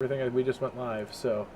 everything. We just went live, so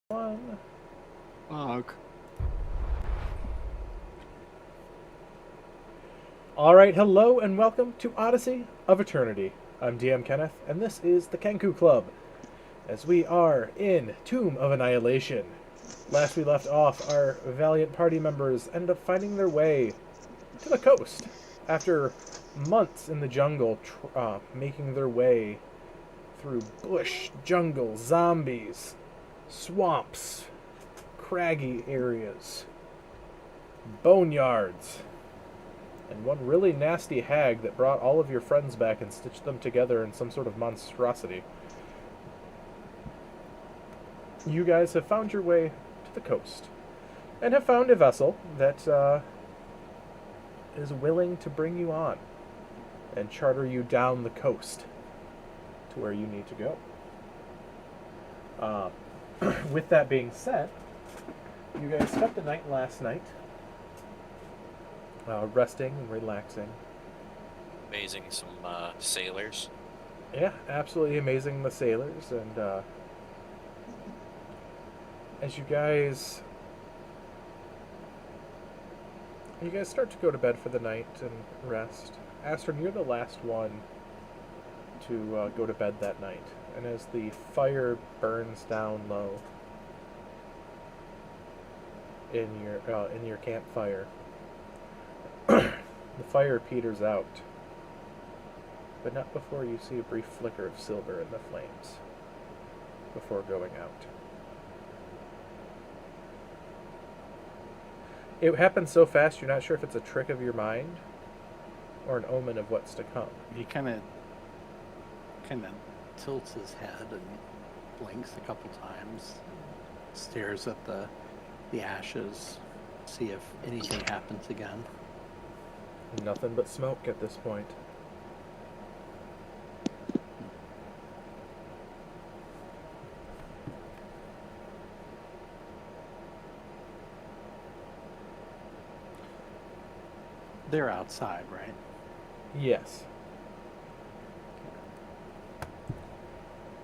One. Fuck. Alright, hello and welcome to Odyssey of Eternity. I'm DM Kenneth, and this is the Kenku Club, as we are in Tomb of Annihilation. Last we left off, our valiant party members ended up finding their way to the coast after months in the jungle, making their way through bush, jungle, zombies, swamps, craggy areas, boneyards, and one really nasty hag that brought all of your friends back and stitched them together in some sort of monstrosity. You guys have found your way to the coast and have found a vessel that is willing to bring you on and charter you down the coast to where you need to go. With that being said, you guys spent the night last night resting and relaxing. Amazing some sailors. Yeah, absolutely amazing, the sailors. And as you guys start to go to bed for the night and rest, Astrid, you're the last one to go to bed that night. And as the fire burns down low in your campfire, the fire peters out, but not before you see a brief flicker of silver in the flames before going out. It happens so fast you're not sure if it's a trick of your mind or an omen of what's to come. He kind of tilts his head and blinks a couple times, stares at the ashes, see if anything happens again. Nothing but smoke at this point. They're outside, right? Yes.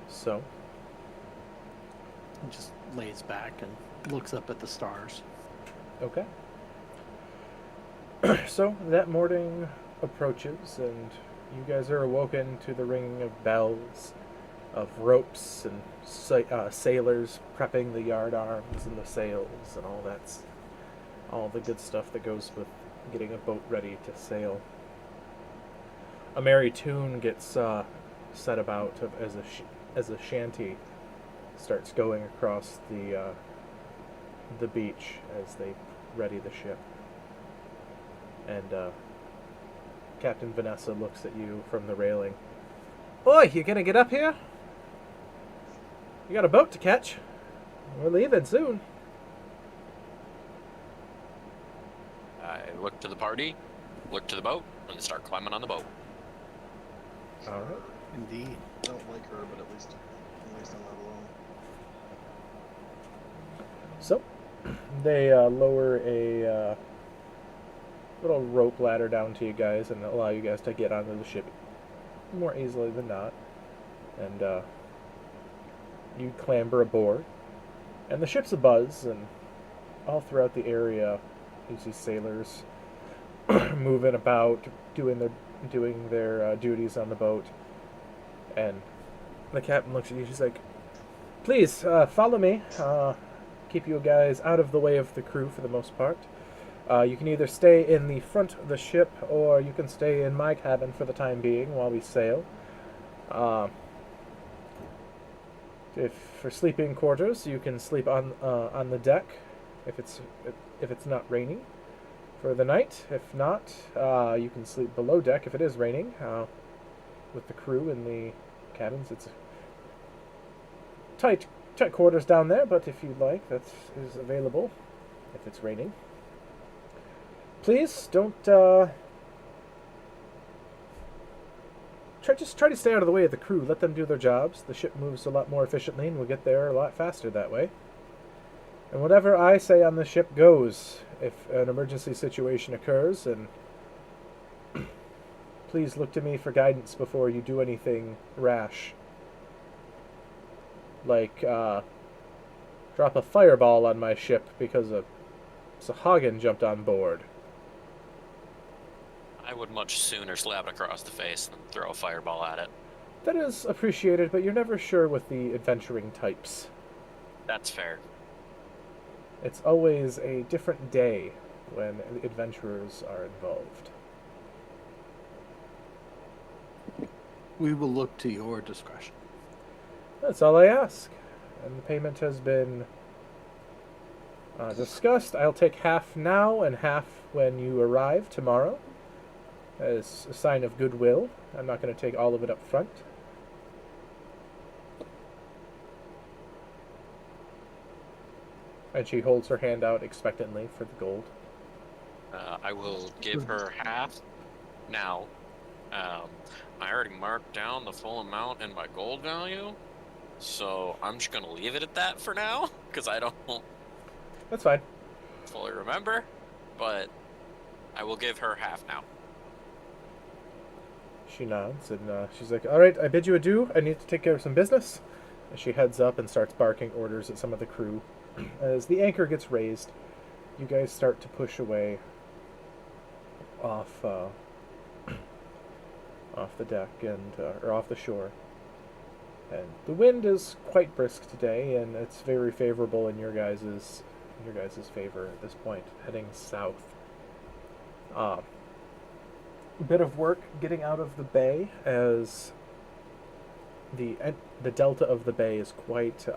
So? He just lays back and looks up at the stars. Okay. So, that morning approaches, and you guys are awoken to the ringing of bells, of ropes, and sailors prepping the yard arms and the sails, and all the good stuff that goes with getting a boat ready to sail. A merry tune gets set about as a shanty starts going across the beach as they ready the ship. And Captain Vanessa looks at you from the railing. Oi, you gonna get up here? You got a boat to catch. We're leaving soon. I look to the party, look to the boat, and start climbing on the boat. All right. Indeed. I don't like her, but at least I'm not alone. So, they lower a little rope ladder down to you guys and allow you guys to get onto the ship more easily than not. And you clamber aboard. And the ship's abuzz, and all throughout the area you see sailors moving about, doing their duties on the boat. And the captain looks at you, she's like, please, follow me. Keep you guys out of the way of the crew for the most part. You can either stay in the front of the ship, or you can stay in my cabin for the time being while we sail. If for sleeping quarters, you can sleep on the deck if it's not raining for the night. If not, you can sleep below deck if it is raining with the crew in the cabins. It's tight quarters down there, but if you'd like, that is available if it's raining. Please don't just try to stay out of the way of the crew. Let them do their jobs. The ship moves a lot more efficiently, and we'll get there a lot faster that way. And whatever I say on the ship goes. If an emergency situation occurs, and please look to me for guidance before you do anything rash. Like drop a fireball on my ship because a Sahagin jumped on board. I would much sooner slap it across the face than throw a fireball at it. That is appreciated, but you're never sure with the adventuring types. That's fair. It's always a different day when adventurers are involved. We will look to your discretion. That's all I ask. And the payment has been discussed. I'll take half now and half when you arrive tomorrow as a sign of goodwill. I'm not going to take all of it up front. And she holds her hand out expectantly for the gold. I will give her half now. I already marked down the full amount in my gold value, so I'm just gonna leave it at that for now because I don't That's fine. fully remember. But I will give her half now. She nods and she's like, "All right, I bid you adieu. I need to take care of some business." And she heads up and starts barking orders at some of the crew. As the anchor gets raised, you guys start to push away off off the deck and or off the shore. And the wind is quite brisk today, and it's very favorable in your guys's favor at this point, heading south. A bit of work getting out of the bay, as the delta of the bay is quite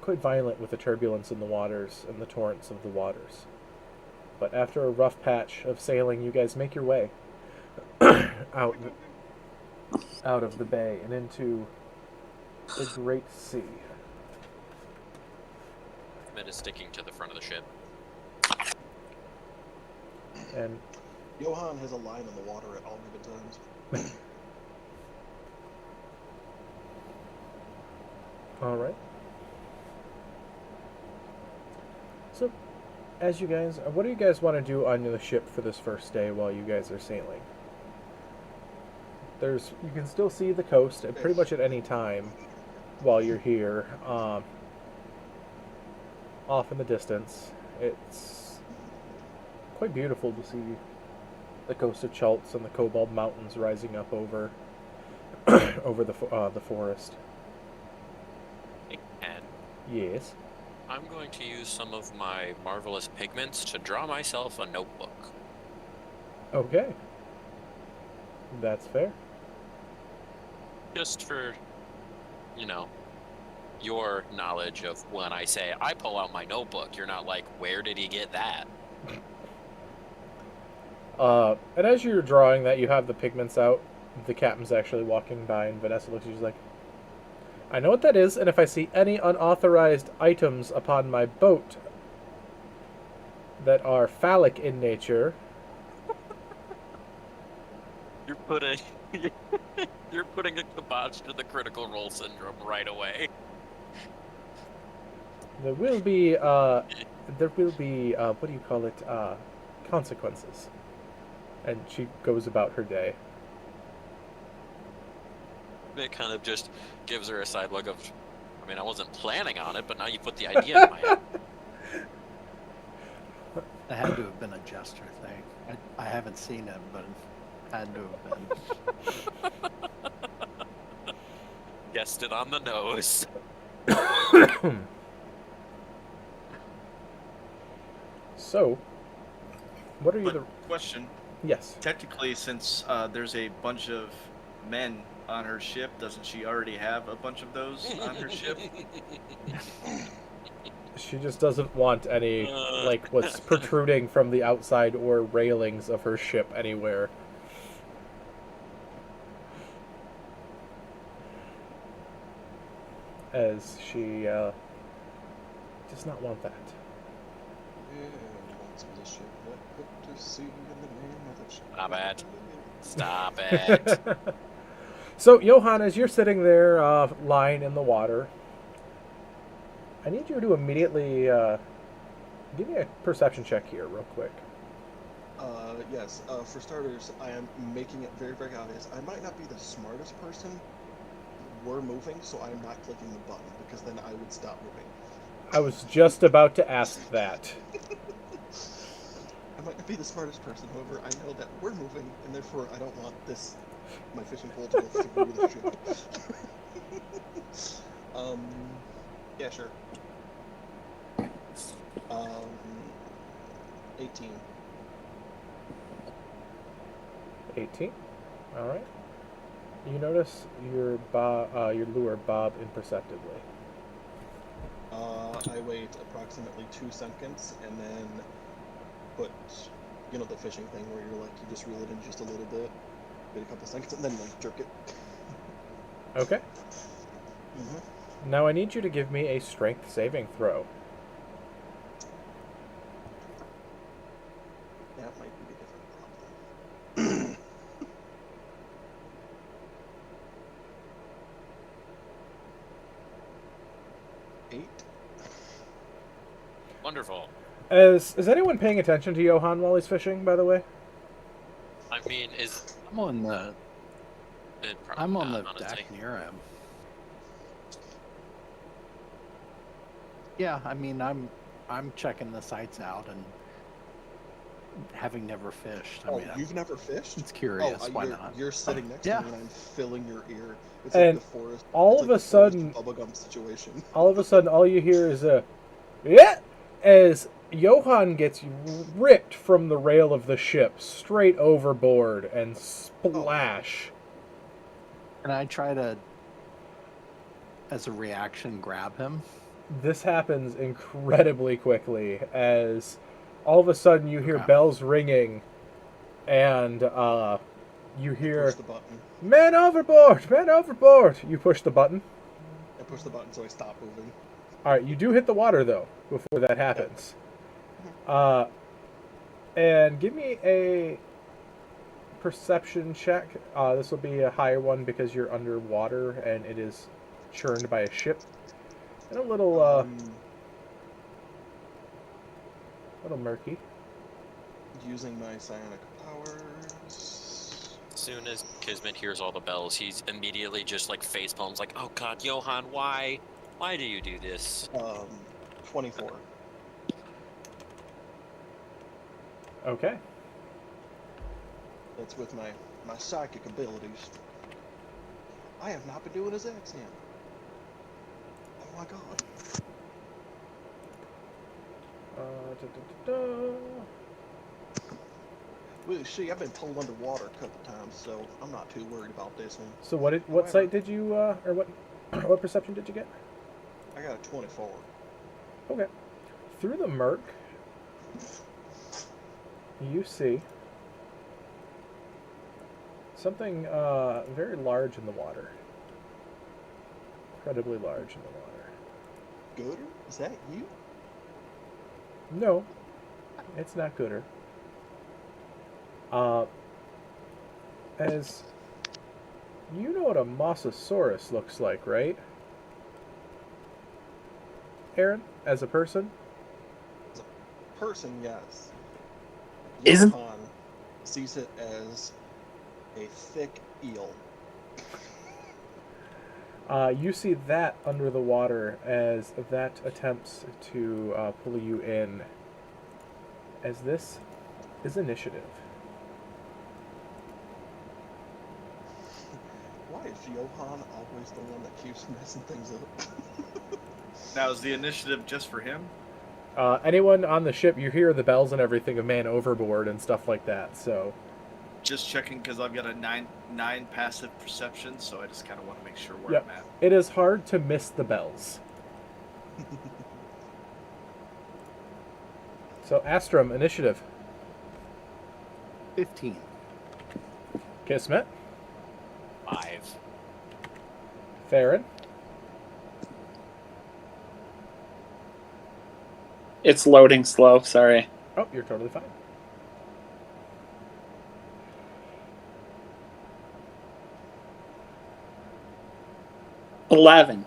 violent with the turbulence in the waters and the torrents of the waters. But after a rough patch of sailing, you guys make your way out of the bay and into the great sea. Mid is sticking to the front of the ship. And Johan has a line on the water at all given times. all right. So, as you guys, what do you guys want to do on the ship for this first day while you guys are sailing? You can still see the coast at pretty much at any time while you're here. Off in the distance, it's quite beautiful to see the coast of Chaltz and the Cobalt Mountains rising up over over the forest. And Yes. I'm going to use some of my marvelous pigments to draw myself a notebook. Okay. That's fair. Just for, your knowledge of when I say I pull out my notebook, you're not like, where did he get that? And as you're drawing that, you have the pigments out. The captain's actually walking by, and Vanessa looks at you. She's like, "I know what that is, and if I see any unauthorized items upon my boat that are phallic in nature..." You're putting a kibosh to the critical role syndrome right away. There will be, what do you call it, consequences. And she goes about her day. It kind of just gives her a side look of, I wasn't planning on it, but now you put the idea in my head. It had to have been a jester thing. I haven't seen it, but it had to have been. Guessed it on the nose. So, what are you the... Question. Yes. Technically, since there's a bunch of men on her ship, doesn't she already have a bunch of those on her ship? She just doesn't want any, what's protruding from the outside or railings of her ship anywhere. As she does not want that. And once was a ship that put to sea in the name of the ship. Stop it. Stop it. So, Johan, as you're sitting there, lying in the water, I need you to immediately give me a perception check here, real quick. Yes. For starters, I am making it very, very obvious. I might not be the smartest person, were moving, so I'm not clicking the button, because then I would stop moving. I was just about to ask that. I might not be the smartest person, however, I know that we're moving, and therefore I don't want my fishing pole to go through the ship. Yeah, sure. 18. 18. All right. You notice your lure bob imperceptibly. I wait approximately 2 seconds, and then put, the fishing thing where you're like, you just reel it in just a little bit, wait a couple seconds, and then jerk it. Okay. Mm-hmm. Now I need you to give me a strength saving throw. That might be a different problem. 8. Wonderful. Is anyone paying attention to Johan while he's fishing, by the way? I mean, I'm on the I'm on the honestly. deck near him. Yeah, I mean, I'm checking the sights out, and having never fished, I mean, You've never fished? it's curious. Why you're, not? You're sitting next Yeah. to me, and I'm filling your ear. It's And like the forest. all it's of like a the Forrest sudden- bubblegum situation. All of a sudden, all you hear is a yeah, as Johan gets ripped from the rail of the ship straight overboard and splash. And I try to, as a reaction, grab him. This happens incredibly quickly as all of a sudden you hear Okay. bells ringing and you Push hear the button. men overboard, men overboard. You push the button. I push the button so I stop moving. All right, you do hit the water though before that happens. And give me a perception check. This will be a higher one because you're underwater and it is churned by a ship. And a little little murky. Using my psionic powers. As soon as Kismet hears all the bells, he's immediately just like face palms, like, "Oh God, Johan, why? Why do you do this?" 24. Okay. That's with my psychic abilities. I have not been doing his accent. Oh my god. Well, see, I've been pulled underwater a couple times, so I'm not too worried about this one. So what However, sight did you or what perception did you get? I got a 24. Okay. Through the murk, you see something very large in the water. Incredibly large in the water. Gooder? Is that you? No, it's not gooder. As you know what a Mosasaurus looks like, right? Aaron, as a person? As a person, yes. Isn't- Johan sees it as a thick eel. You see that under the water as that attempts to pull you in. As this is initiative. Why is Johan always the one that keeps messing things up? Now, is the initiative just for him? Anyone on the ship, you hear the bells and everything of man overboard and stuff like that. So Just checking because I've got a 9 passive perception, so I just kind of want to make sure where Yep. I'm at. it is hard to miss the bells. So Astrum, initiative. 15. Kismet, 5. Theron, It's loading slow, sorry. oh, you're totally fine. $11.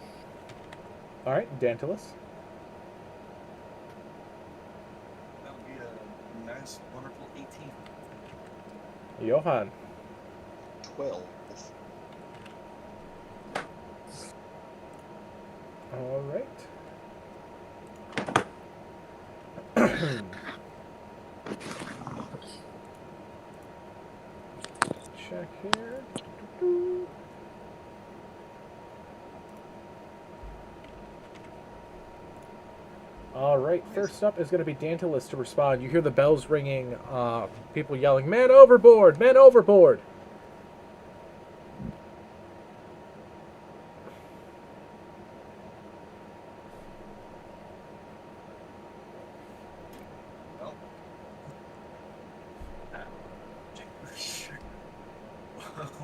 All right, Dantilus, That'll be a nice, wonderful 18. Johan, 12. All right. Check here. All right. First up is going to be Dantalus to respond. You hear the bells ringing. People yelling, "Man overboard! Man overboard!" Well,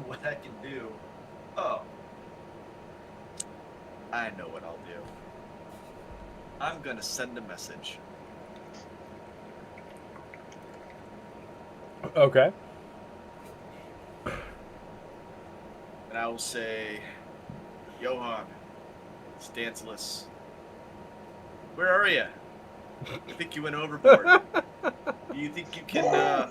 what I can do? Oh, I know what I'll do. I'm gonna send a message. Okay. And I will say, Johan, it's Dantalus. Where are you? I think you went overboard. Do you think you can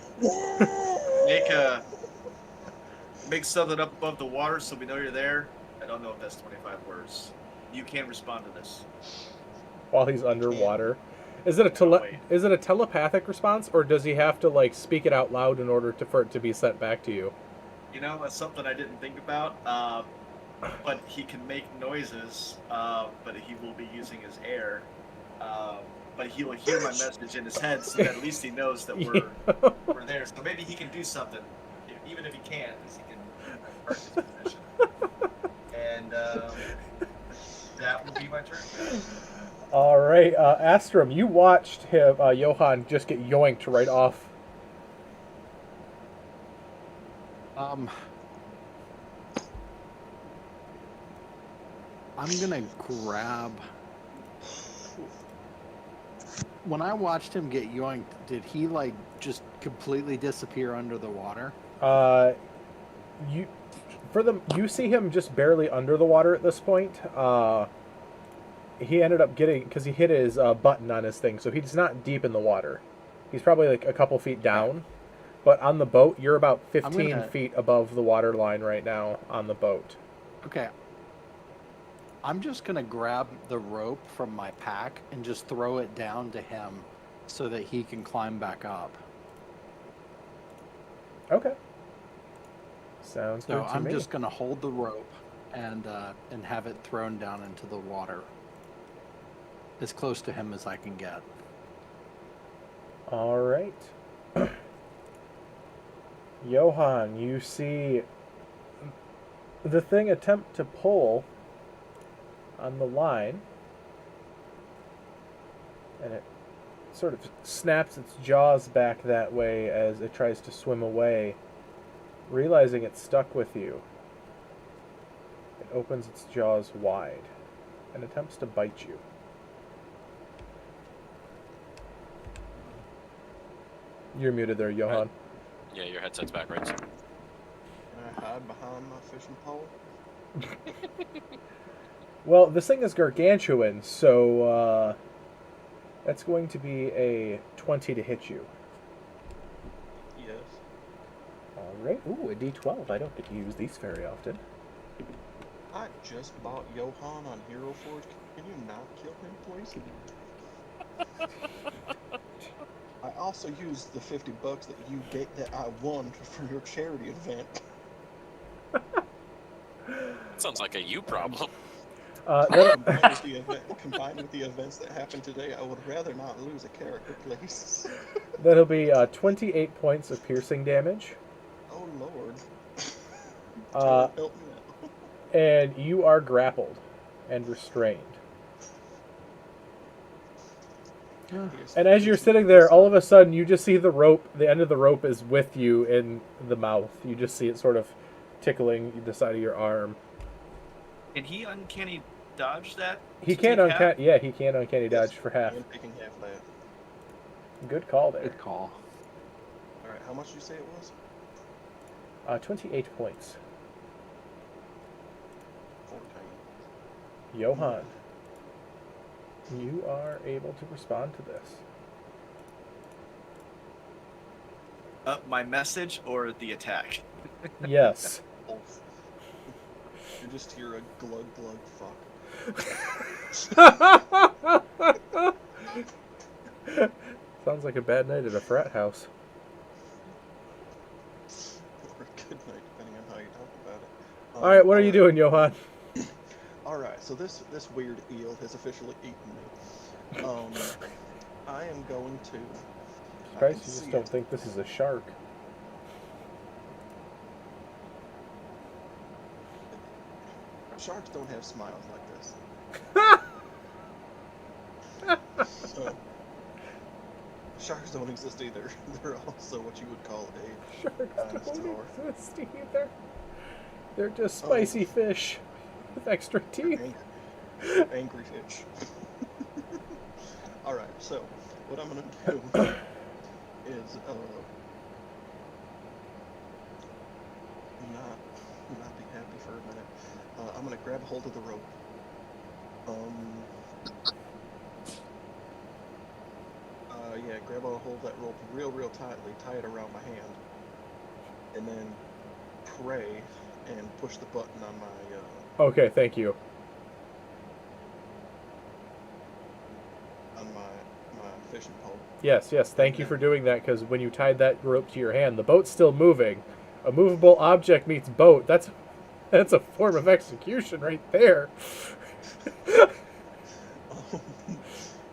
make something up above the water so we know you're there? I don't know if that's 25 words. You can't respond to this. While he's underwater, is it a wait. is it a telepathic response, or does he have to like speak it out loud in order for it to be sent back to you? You know, that's something I didn't think about. But he can make noises. But he will be using his air. But he will hear my message in his head, so that at least he knows that we're there. So maybe he can do something, even if he can't, because he can hurt his position. And that will be my turn. All right, Astrum, you watched him, Johan, just get yoinked right off. I'm gonna grab. When I watched him get yoinked, did he like just completely disappear under the water? You see him just barely under the water at this point. He ended up getting, because he hit his button on his thing, so he's not deep in the water. He's probably like a couple feet down. But on the boat, you're about 15 feet above the water line right now on the boat. Okay. I'm just going to grab the rope from my pack and just throw it down to him so that he can climb back up. Okay. Sounds good to I'm me. just going to hold the rope and have it thrown down into the water as close to him as I can get. All right. Johan, you see the thing attempt to pull on the line, and it sort of snaps its jaws back that way as it tries to swim away. Realizing it's stuck with you, it opens its jaws wide and attempts to bite you. You're muted there, Johan. Yeah, your headset's back, right? Can I hide behind my fishing pole? Well, this thing is gargantuan, so that's going to be a 20 to hit you. Yes. All right. Ooh, a D12. I don't get to use these very often. I just bought Johan on Hero Forge. Can you not kill him, please? I also used the $50 that I won for your charity event. Sounds like a you problem. Combined with the events that happened today, I would rather not lose a character, please. That'll be 28 points of piercing damage. Oh Lord. Help me out. And you are grappled and restrained. And as you're sitting there, all of a sudden you just see the rope, the end of the rope is with you in the mouth. You just see it sort of tickling the side of your arm. Can he uncanny dodge that? He can uncanny, yeah, he can uncanny dodge for half. I'm taking half of that. Good call there. Good call. Alright, how much did you say it was? 28 points. 14. Johan, you are able to respond to this. My message or the attack? Yes. You just hear a glug glug fuck. Sounds like a bad night at a frat house. Or a good night, depending on how you talk about it. All right, what are you doing, Johan? Alright, so this weird eel has officially eaten me. I am going to... I Christ, can you just see don't it. think this is a shark. Sharks don't have smiles like this. So, sharks don't exist either. They're also what you would call a Sharks dinosaur. don't exist either. They're just spicy fish with extra teeth. Angry fish. Alright, so what I'm gonna do is not be happy for a minute. I'm gonna grab hold of the rope. Yeah, grab a hold of that rope real tightly, tie it around my hand, and then pray and push the button on my Okay, thank you. on my fishing pole. Yes, thank you for doing that, because when you tied that rope to your hand, the boat's still moving. A movable object meets boat. That's a form of execution right there.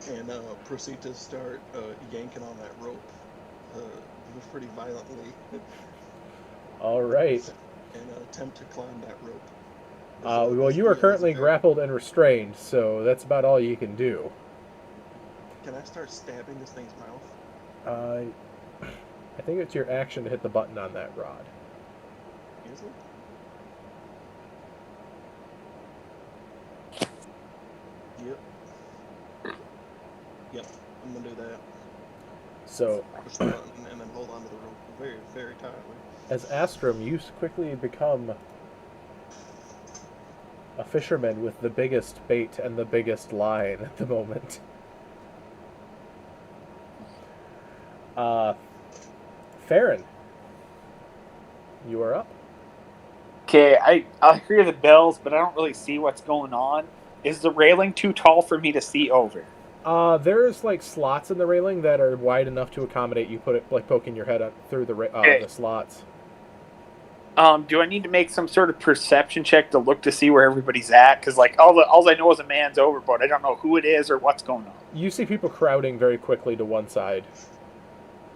And proceed to start yanking on that rope pretty violently. All right. And attempt to climb that rope. Well, you are currently grappled and restrained, so that's about all you can do. Can I start stabbing this thing's mouth? I think it's your action to hit the button on that rod. Is it? Yep, I'm gonna do that. So, Push the button and then hold onto the rope very, very tightly. as Astrum, you quickly become a fisherman with the biggest bait and the biggest line at the moment. Farron, you are up. Okay, I hear the bells, but I don't really see what's going on. Is the railing too tall for me to see over? There's like slots in the railing that are wide enough to accommodate you poking your head up through the slots. Do I need to make some sort of perception check to look to see where everybody's at? Because like all I know is a man's overboard. I don't know who it is or what's going on. You see people crowding very quickly to one side.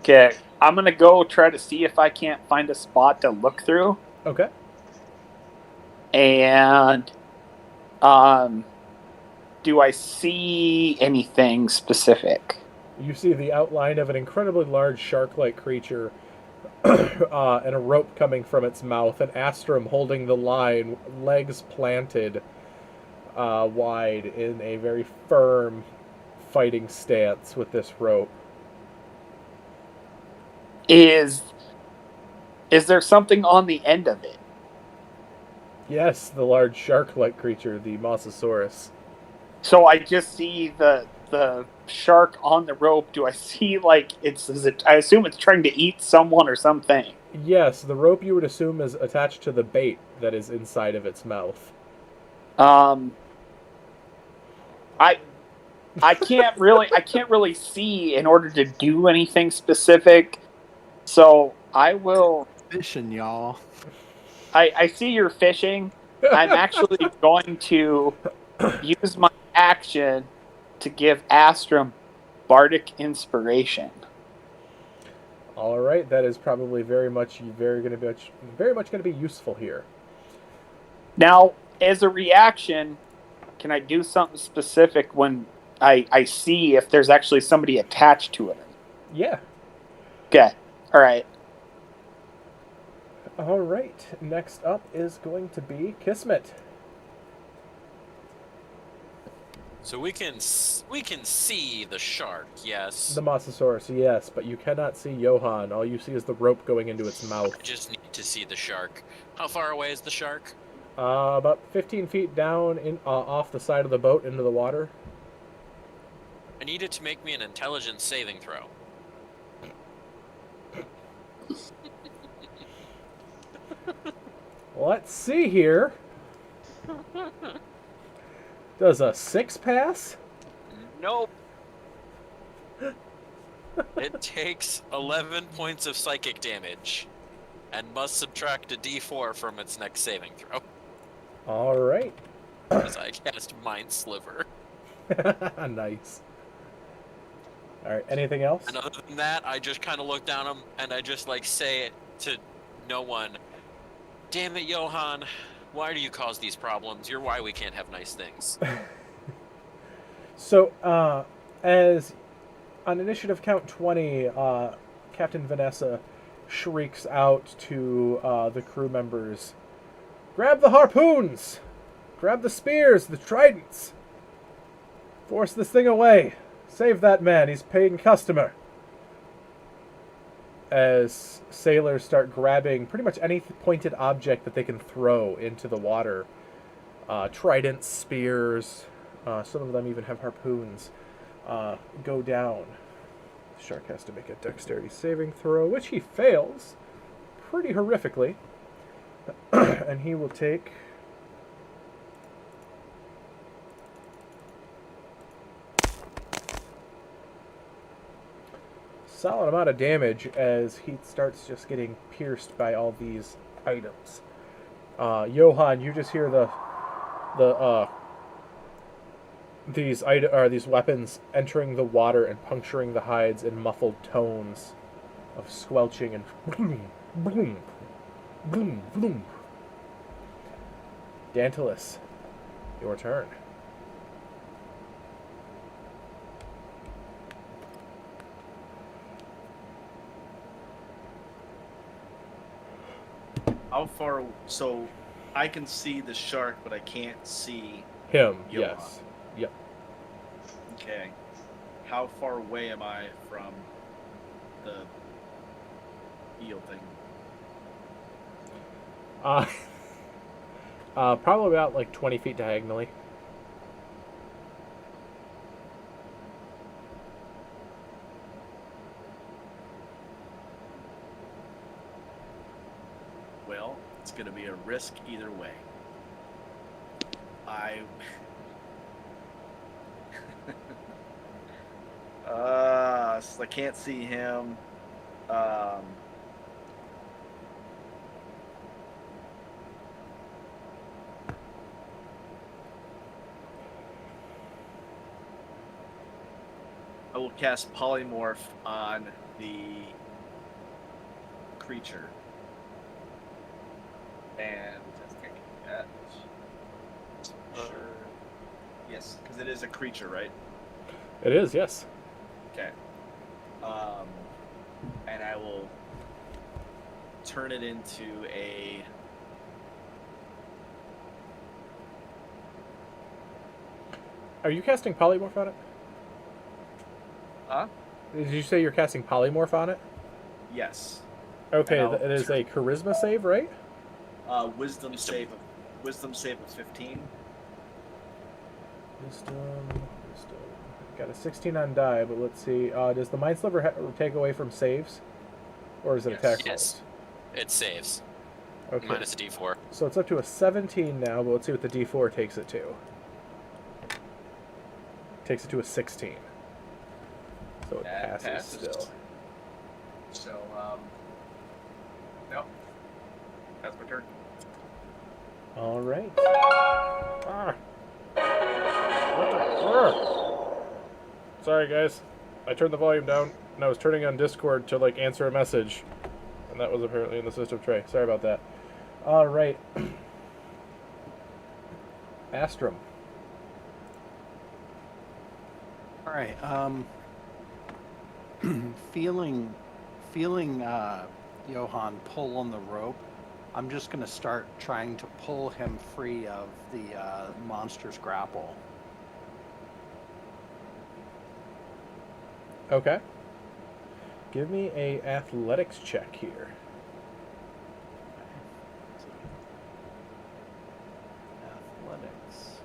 Okay, I'm gonna go try to see if I can't find a spot to look through. Okay. And do I see anything specific? You see the outline of an incredibly large shark-like creature and a rope coming from its mouth, and Astrum holding the line, legs planted wide in a very firm fighting stance with this rope. Is there something on the end of it? Yes, the large shark-like creature, the Mosasaurus. So I just see the shark on the rope. Do I see like I assume it's trying to eat someone or something. Yes, the rope you would assume is attached to the bait that is inside of its mouth. I can't really see in order to do anything specific. So I will Fishing, y'all. I see you're fishing. I'm actually going to use my action to give Astrum bardic inspiration. All right, that is probably very much going to be useful here. Now, as a reaction, can I do something specific when I see if there's actually somebody attached to it? Yeah. Okay. All right. All right. Next up is going to be Kismet. So we can see the shark, yes. The Mosasaurus, yes, but you cannot see Johan. All you see is the rope going into its mouth. I just need to see the shark. How far away is the shark? About 15 feet down off the side of the boat into the water. I need it to make me an intelligence saving throw. Let's see here. Does a 6 pass? Nope. It takes 11 points of psychic damage and must subtract a d4 from its next saving throw All right. as I cast Mind Sliver. Nice. All right. Anything else? And other than that, I just kind of look down him and I just like say it to no one. Damn it, Johan. Why do you cause these problems? You're why we can't have nice things. So, as on initiative count 20, Captain Vanessa shrieks out to the crew members, "Grab the harpoons! Grab the spears, the tridents! Force this thing away! Save that man, he's paying customer!" As sailors start grabbing pretty much any pointed object that they can throw into the water. Tridents, spears, some of them even have harpoons, go down. The shark has to make a dexterity saving throw, which he fails pretty horrifically. And he will take... solid amount of damage as he starts just getting pierced by all these items. Johan, you just hear these weapons entering the water and puncturing the hides in muffled tones of squelching and boom, boom, boom, boom. Dantalus, your turn. How far? So I can see the shark, but I can't see Him, Johan. yes. Yep. Okay. How far away am I from the eel thing? Probably about like 20 feet diagonally. Well, it's going to be a risk either way. So I can't see him. I will cast polymorph on the creature. And that. Sure. Yes, because it is a creature, right? It is, yes. Okay. And I will turn it into a. Are you casting polymorph on it? Huh? Did you say you're casting polymorph on it? Yes. Okay, And I'll it is a charisma save, right? Wisdom save of 15. Wisdom. Got a 16 on die, but let's see. Does the Mind Sliver take away from saves? Or is it Yes. attack Yes. rolls? It saves. Okay. Minus a d4. So it's up to a 17 now, but let's see what the d4 takes it to. Takes it to a 16. So it That passes still. So, nope. That's my turn. All right. Ah. Sorry, guys. I turned the volume down, and I was turning on Discord to like answer a message, and that was apparently in the system tray. Sorry about that. All right. Astrum. All right. Feeling Johan pull on the rope, I'm just going to start trying to pull him free of the monster's grapple. Okay. Give me a athletics check here. Athletics.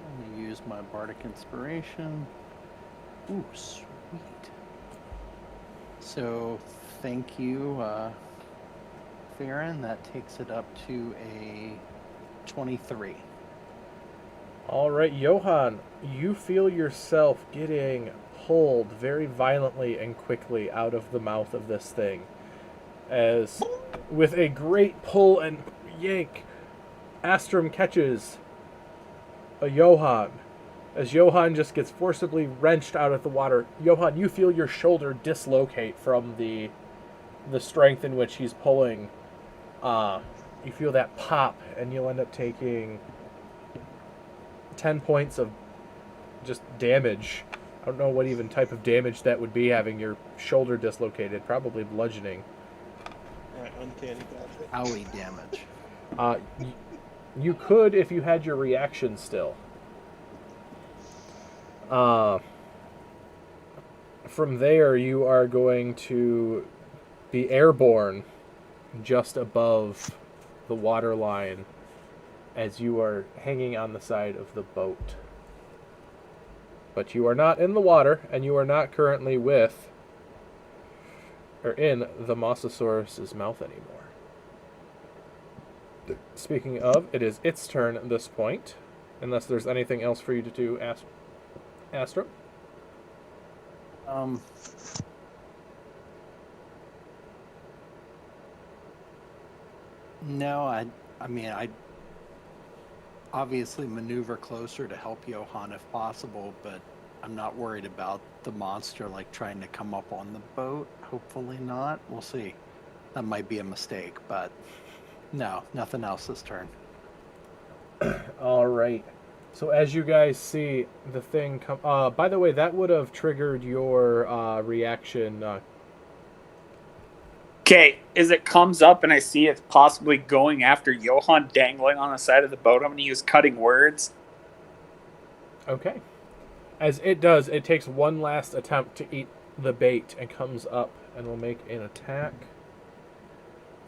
I'm going to use my bardic inspiration. Ooh, sweet. So, thank you interfering. That takes it up to a 23. All right, Johann, you feel yourself getting pulled very violently and quickly out of the mouth of this thing. As, with a great pull and yank, Astrum catches a Johann. As Johann just gets forcibly wrenched out of the water, Johann, you feel your shoulder dislocate from the strength in which he's pulling. You feel that pop, and you'll end up taking 10 points of just damage. I don't know what even type of damage that would be, having your shoulder dislocated. Probably bludgeoning. Alright, uncanny dodge. Owie damage. You could if you had your reaction still. From there, you are going to be airborne just above the water line as you are hanging on the side of the boat. But you are not in the water, and you are not currently with or in the Mosasaurus's mouth anymore. Speaking of, it is its turn at this point, unless there's anything else for you to do, Astra. No, I mean, I obviously maneuver closer to help Johann if possible, but I'm not worried about the monster like trying to come up on the boat. Hopefully not. We'll see. That might be a mistake, but no, nothing else this turn. All right. So as you guys see the thing come... by the way, that would have triggered your reaction. Okay, as it comes up and I see it's possibly going after Johann dangling on the side of the boat, I'm going to use cutting words. Okay. As it does, it takes one last attempt to eat the bait and comes up and will make an attack.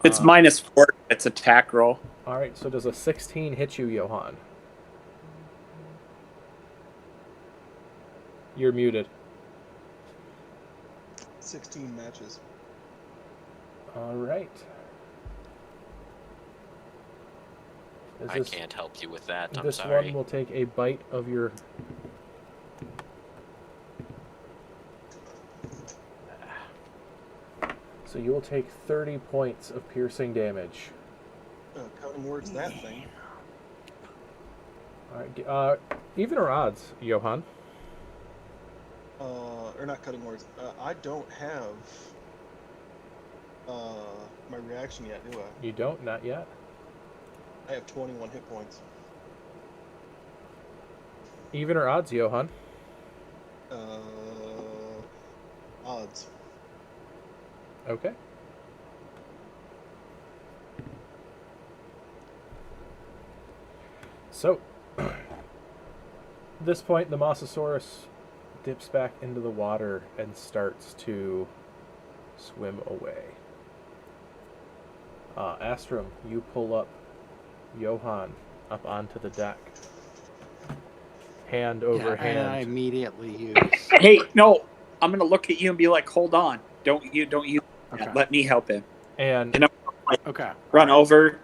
It's -4. It's attack roll. All right, so does a 16 hit you, Johann? You're muted. 16 matches. All right. I can't help you with that. I'm this sorry. one will take a bite of your... So you will take 30 points of piercing damage. Cutting words, that thing. All right. Even or odds, Johann? Or not cutting words. I don't have my reaction yet, do I? You don't? Not yet? I have 21 hit points. Even or odds, Johann? Odds. Okay. So, at this point, the Mosasaurus dips back into the water and starts to swim away. Astrum, you pull up Johann up onto the deck. Hand over hand. And I immediately use... Hey, no, I'm going to look at you and be like, hold on. Don't you Okay. let me help him. And Okay. Run over.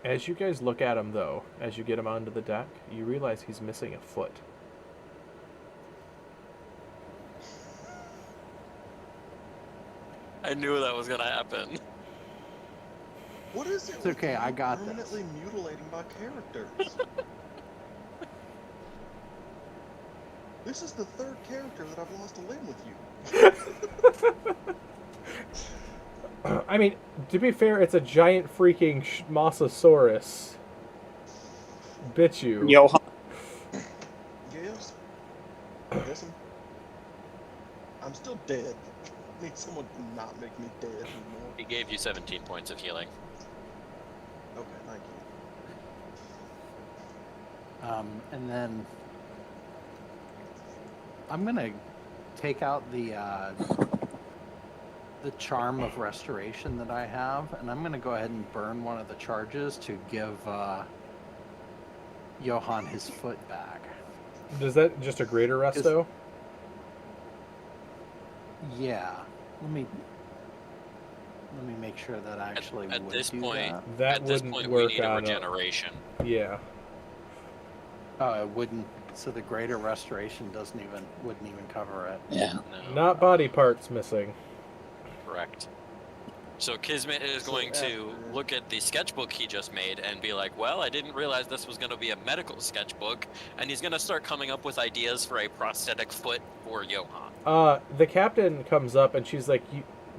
as you guys look at him, though, as you get him onto the deck, you realize he's missing a foot. I knew that was gonna happen. What is it? It's with okay, you I got this. permanently mutilating my characters. This is the third character that I've lost a limb with you. I mean, to be fair, it's a giant freaking Mosasaurus. Bit you. Johann. Yes. Listen. I'm still dead. I need someone to not make me dead anymore. He gave you 17 points of healing. Okay, thank you. And then I'm gonna take out the charm of restoration that I have, and I'm gonna go ahead and burn one of the charges to give Johann his foot back. Does that just a greater resto? Yeah. Let me Let me make sure that actually At would this do point, that. That at this wouldn't point, we work need a on regeneration. Yeah. Oh, it wouldn't. So the greater restoration wouldn't even cover it. Yeah. No, Not body parts missing. correct. So Kismet is So going to after- look at the sketchbook he just made and be like, well, I didn't realize this was going to be a medical sketchbook. And he's going to start coming up with ideas for a prosthetic foot for Johann. The captain comes up and she's like,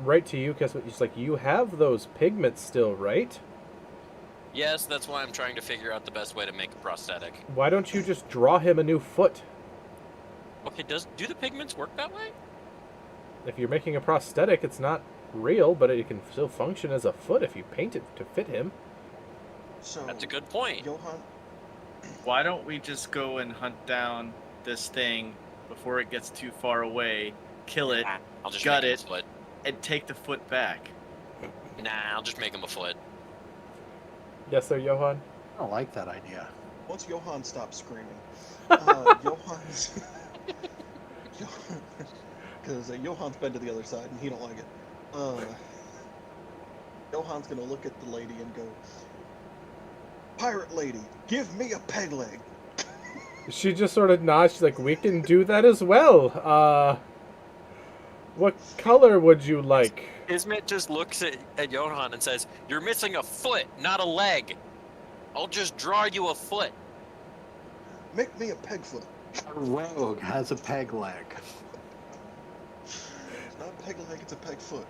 right to you, Kismet. She's like, you have those pigments still, right? Yes, that's why I'm trying to figure out the best way to make a prosthetic. Why don't you just draw him a new foot? Okay, do the pigments work that way? If you're making a prosthetic, it's not real, but it can still function as a foot if you paint it to fit him. So That's a good point. Johann, Why don't we just go and hunt down this thing before it gets too far away, kill it, Nah, I'll just gut make him it. a foot. and take the foot back? Nah, I'll just make him a foot. Yes, sir, Johann? I don't like that idea. once Johann stops screaming, Johann's because Johann's been to the other side and he don't like it. Johann's gonna look at the lady and go, "Pirate lady, give me a peg leg." She just sort of nods. She's like, we can do that as well. What color would you like? Kismet just looks at Johann and says, you're missing a foot, not a leg. I'll just draw you a foot. Make me a peg foot. A rogue has a peg leg. It's not a peg leg, it's a peg foot.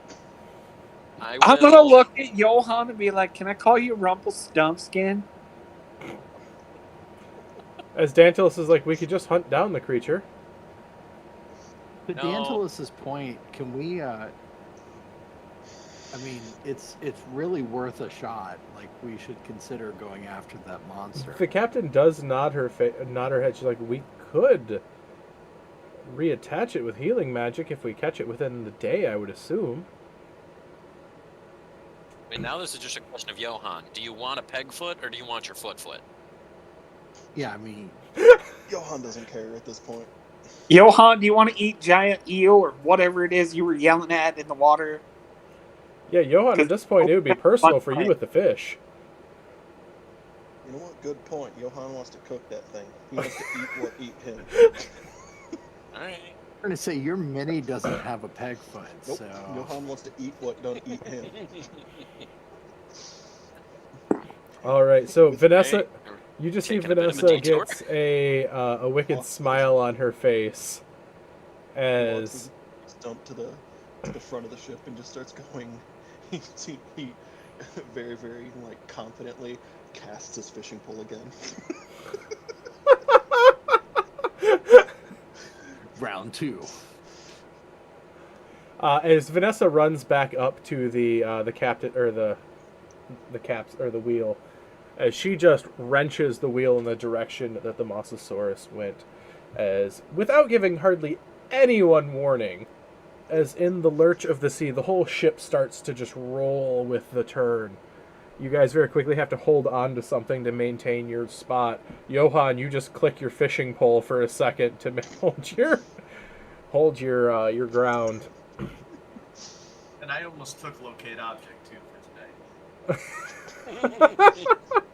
I'm will- gonna look at Johann and be like, "Can I call you Rumpelstiltskin?" As Dantilus is like, we could just hunt down the creature. To No. Dantilus's point, can we? I mean, it's really worth a shot. Like, we should consider going after that monster. The captain does nod her head. She's like, we could reattach it with healing magic if we catch it within the day, I would assume. I mean, now this is just a question of Johann. Do you want a peg foot or do you want your foot? Yeah, I mean, Johann doesn't care at this point. Johann, do you want to eat giant eel or whatever it is you were yelling at in the water? Yeah, Johann, at this point, it would be personal for you with the fish. You know what? Good point. Johann wants to cook that thing. He wants to eat what eat him. Alright. I'm going to say your mini doesn't have a peg foot, Nope. so Johann wants to eat what don't eat him. All right, so Vanessa, Okay. you just see Taking a bit of a Vanessa detour. gets a wicked smile on her face as He's dumped to the front of the ship and just starts going. He very, very like confidently casts his fishing pole again. round two. As Vanessa runs back up to the captain or the caps or the wheel, as she just wrenches the wheel in the direction that the Mosasaurus went, as without giving hardly anyone warning, as in the lurch of the sea, the whole ship starts to just roll with the turn. You guys very quickly have to hold on to something to maintain your spot. Johann, you just click your fishing pole for a second to hold your ground. And I almost took locate object too for today.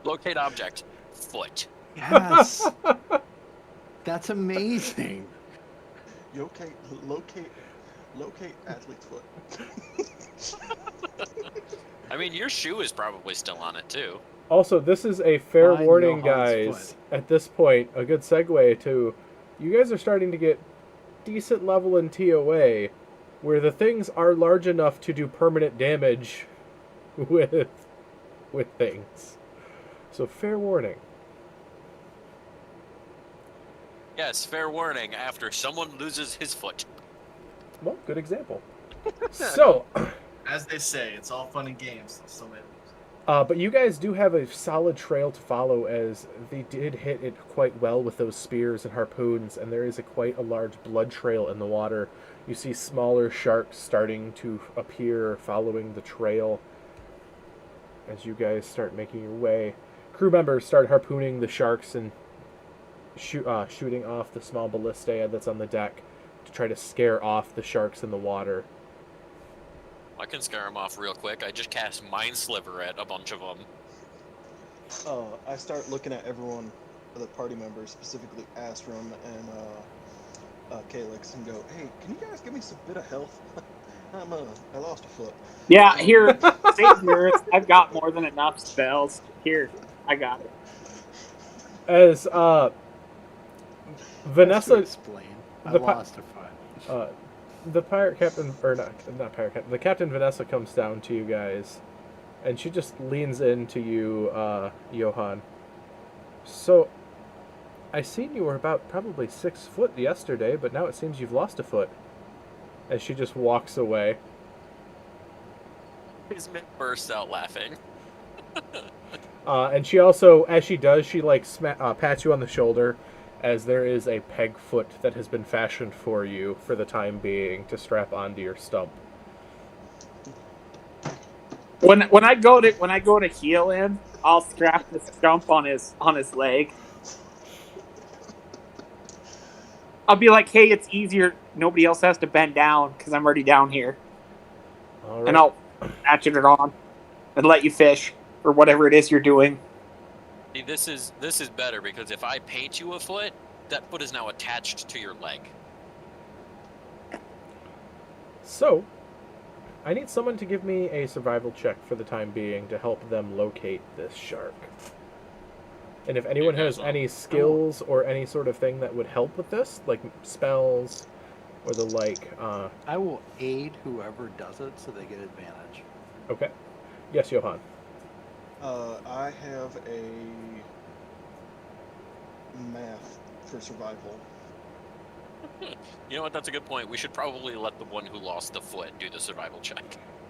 Locate object. Foot. Yes. That's amazing. Locate athlete's foot. I mean, your shoe is probably still on it, too. Also, this is a fair Find warning, Johann's guys. At this point, a good segue to you guys are starting to get decent level in TOA, where the things are large enough to do permanent damage with things. So, fair warning. Yes, fair warning after someone loses his foot. Well, good example. So, As they say, it's all fun and games. Somebody but you guys do have a solid trail to follow, as they did hit it quite well with those spears and harpoons, and there is quite a large blood trail in the water. You see smaller sharks starting to appear following the trail as you guys start making your way. Crew members start harpooning the sharks and shooting off the small ballistae that's on the deck to try to scare off the sharks in the water. I can scare them off real quick. I just cast Mind Sliver at a bunch of them. I start looking at everyone, the party members, specifically Astrum and Calyx, and go, "Hey, can you guys give me some bit of health? I lost a foot." Yeah, here, save yours. I've got more than enough spells. Here, I got it. As Best to Vanessa, explain. I the lost a foot. the pirate captain, or not pirate captain, the captain Vanessa comes down to you guys, and she just leans into you, Johann. So, I seen you were about probably 6 foot yesterday, but now it seems you've lost a foot. As she just walks away. Kismet bursts out laughing. And she also, as she does, she like pats you on the shoulder, as there is a peg foot that has been fashioned for you for the time being to strap onto your stump. When I go to heal him, I'll strap the stump on his leg. I'll be like, "Hey, it's easier. Nobody else has to bend down because I'm already down here." All right. And I'll ratchet it on and let you fish or whatever it is you're doing. See, this is better because if I paint you a foot, that foot is now attached to your leg. So, I need someone to give me a survival check for the time being to help them locate this shark. And if anyone has any skills or any sort of thing that would help with this, like spells or the like, I will aid whoever does it so they get advantage. okay. Yes, Johann. I have a math for survival. You know what? That's a good point. We should probably let the one who lost the foot do the survival check.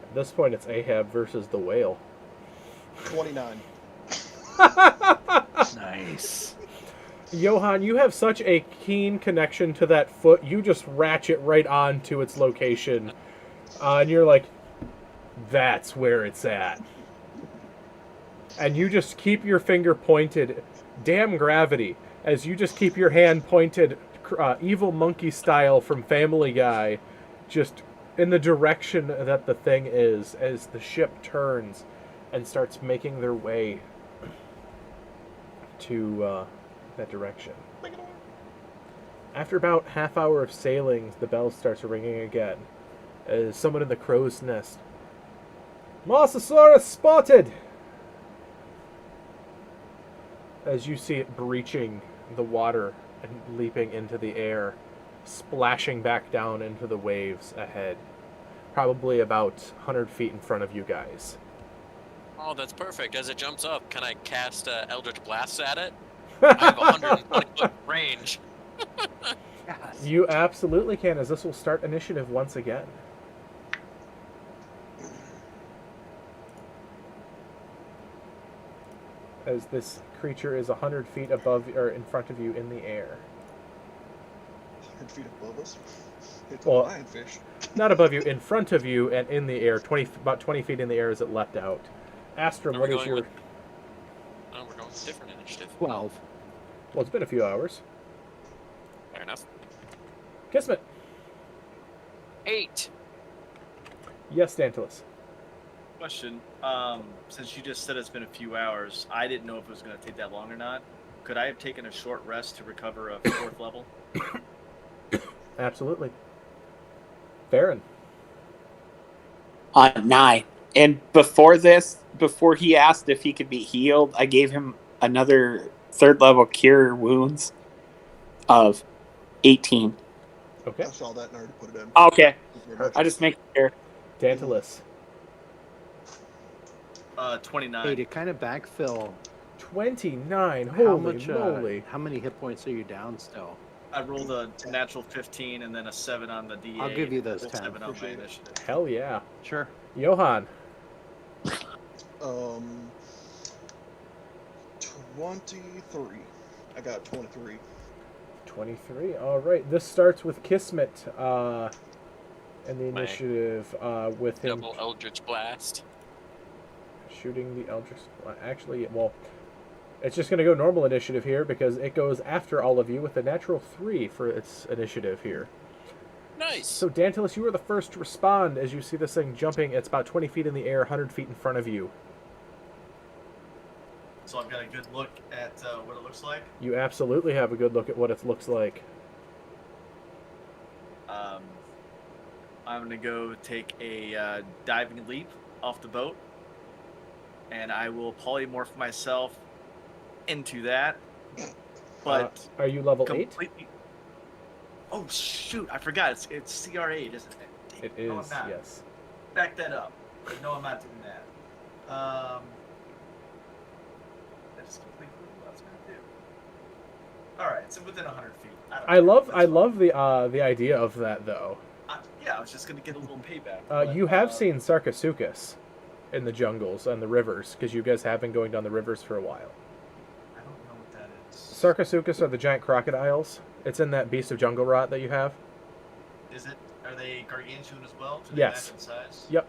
At this point, it's Ahab versus the whale. 29. Nice. Johann, you have such a keen connection to that foot, you just ratchet right on to its location. And you're like, that's where it's at. And you just keep your finger pointed, damn gravity, as you just keep your hand pointed, evil monkey style from Family Guy, just in the direction that the thing is, as the ship turns and starts making their way to that direction. After about half hour of sailing, the bell starts ringing again, as someone in the crow's nest, "Mosasaurus spotted!" As you see it breaching the water and leaping into the air, splashing back down into the waves ahead, probably about 100 feet in front of you guys. Oh, that's perfect. As it jumps up, can I cast Eldritch Blasts at it? I have 120 foot range. Yes. You absolutely can, as this will start initiative once again. As this creature is 100 feet above or in front of you in the air. 100 feet above us? It's Well, a lionfish. Not above you, in front of you and in the air, about 20 feet in the air as it leapt out. Astrum, Are what we is going your... with- Oh, we're going with different initiative. 12. Well, it's been a few hours. Fair enough. Kismet. 8. Yes, Dantalus. Question. Since you just said it's been a few hours, I didn't know if it was going to take that long or not. Could I have taken a short rest to recover a 4th level? Absolutely. Baron. 9. And before he asked if he could be healed, I gave him another 3rd level cure wounds of 18. Okay. I saw that and I already put it in. Okay. Thank you very much. I just make sure. Dantalus. 29. Hey, to kind of backfill, 29. how Holy much? moly. How many hit points are you down still? I rolled a natural 15 and then a 7 on the D8. I'll give you those Full 10. 7 on my Appreciate it. initiative. Hell yeah. Sure. Johann. 23. I got 23. 23. All right. This starts with Kismet in the My initiative with him Double Eldritch Blast. shooting the Eldritch. Actually, well, it's just going to go normal initiative here because it goes after all of you with a natural 3 for its initiative here. Nice. So, Dantilus, you were the first to respond as you see this thing jumping. It's about 20 feet in the air, 100 feet in front of you. So I've got a good look at what it looks like. You absolutely have a good look at what it looks like. I'm gonna go take a diving leap off the boat, and I will polymorph myself into that. But Are you level 8? completely. Oh shoot! I forgot. It's CR8, isn't it? It No, is, I'm not. yes. Back that up. No, I'm not doing that. That's completely what I was gonna do. All right, so within 100 feet. I love the idea of that though. Yeah, I was just gonna get a little payback. You have seen Sarcosuchus in the jungles and the rivers because you guys have been going down the rivers for a while. I don't know what that is. Sarcosuchus are the giant crocodiles. It's in that Beast of Jungle Rot that you have. Is it? Are they gargantuan as well? Do they Yes. match in size? Yep.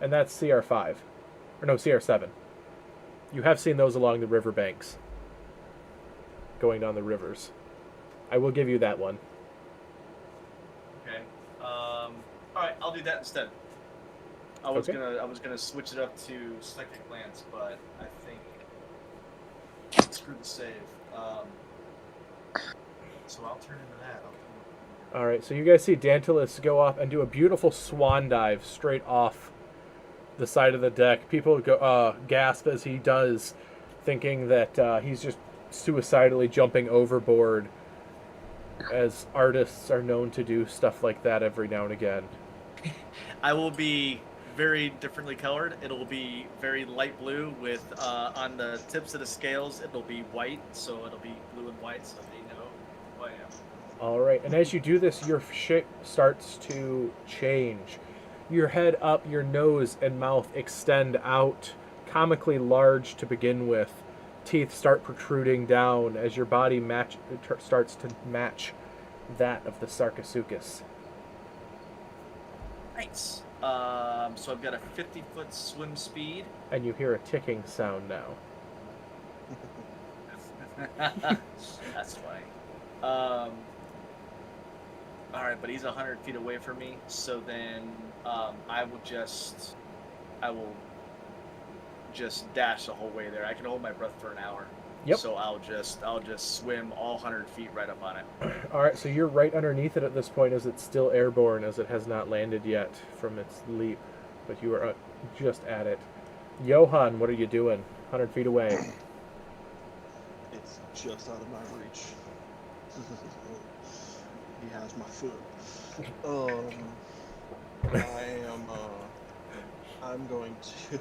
And that's CR5. Or no, CR7. You have seen those along the riverbanks. Going down the rivers. I will give you that one. Okay. All right, I'll do that instead. I was Okay. gonna switch it up to psychic glance, but I think screw the save. So I'll turn into that. Alright, so you guys see Dantilus go off and do a beautiful swan dive straight off the side of the deck. People go gasp as he does, thinking that he's just suicidally jumping overboard, as artists are known to do stuff like that every now and again. I will be very differently colored. It'll be very light blue with on the tips of the scales. It'll be white, so it'll be blue and white, so they know who I am. Alright, and as you do this, your shape starts to change. Your head up, your nose and mouth extend out, comically large to begin with. Teeth start protruding down as your body starts to match that of the Sarcosuchus. Nice. So I've got a 50-foot swim speed. And you hear a ticking sound now. That's funny. All right, but he's 100 feet away from me, so then I will just dash the whole way there. I can hold my breath for an hour. Yep. So I'll just swim all 100 feet right up on it. Alright, so you're right underneath it at this point as it's still airborne, as it has not landed yet from its leap. But you are just at it. Johan, what are you doing? 100 feet away. It's just out of my reach. He has my foot. I'm going to.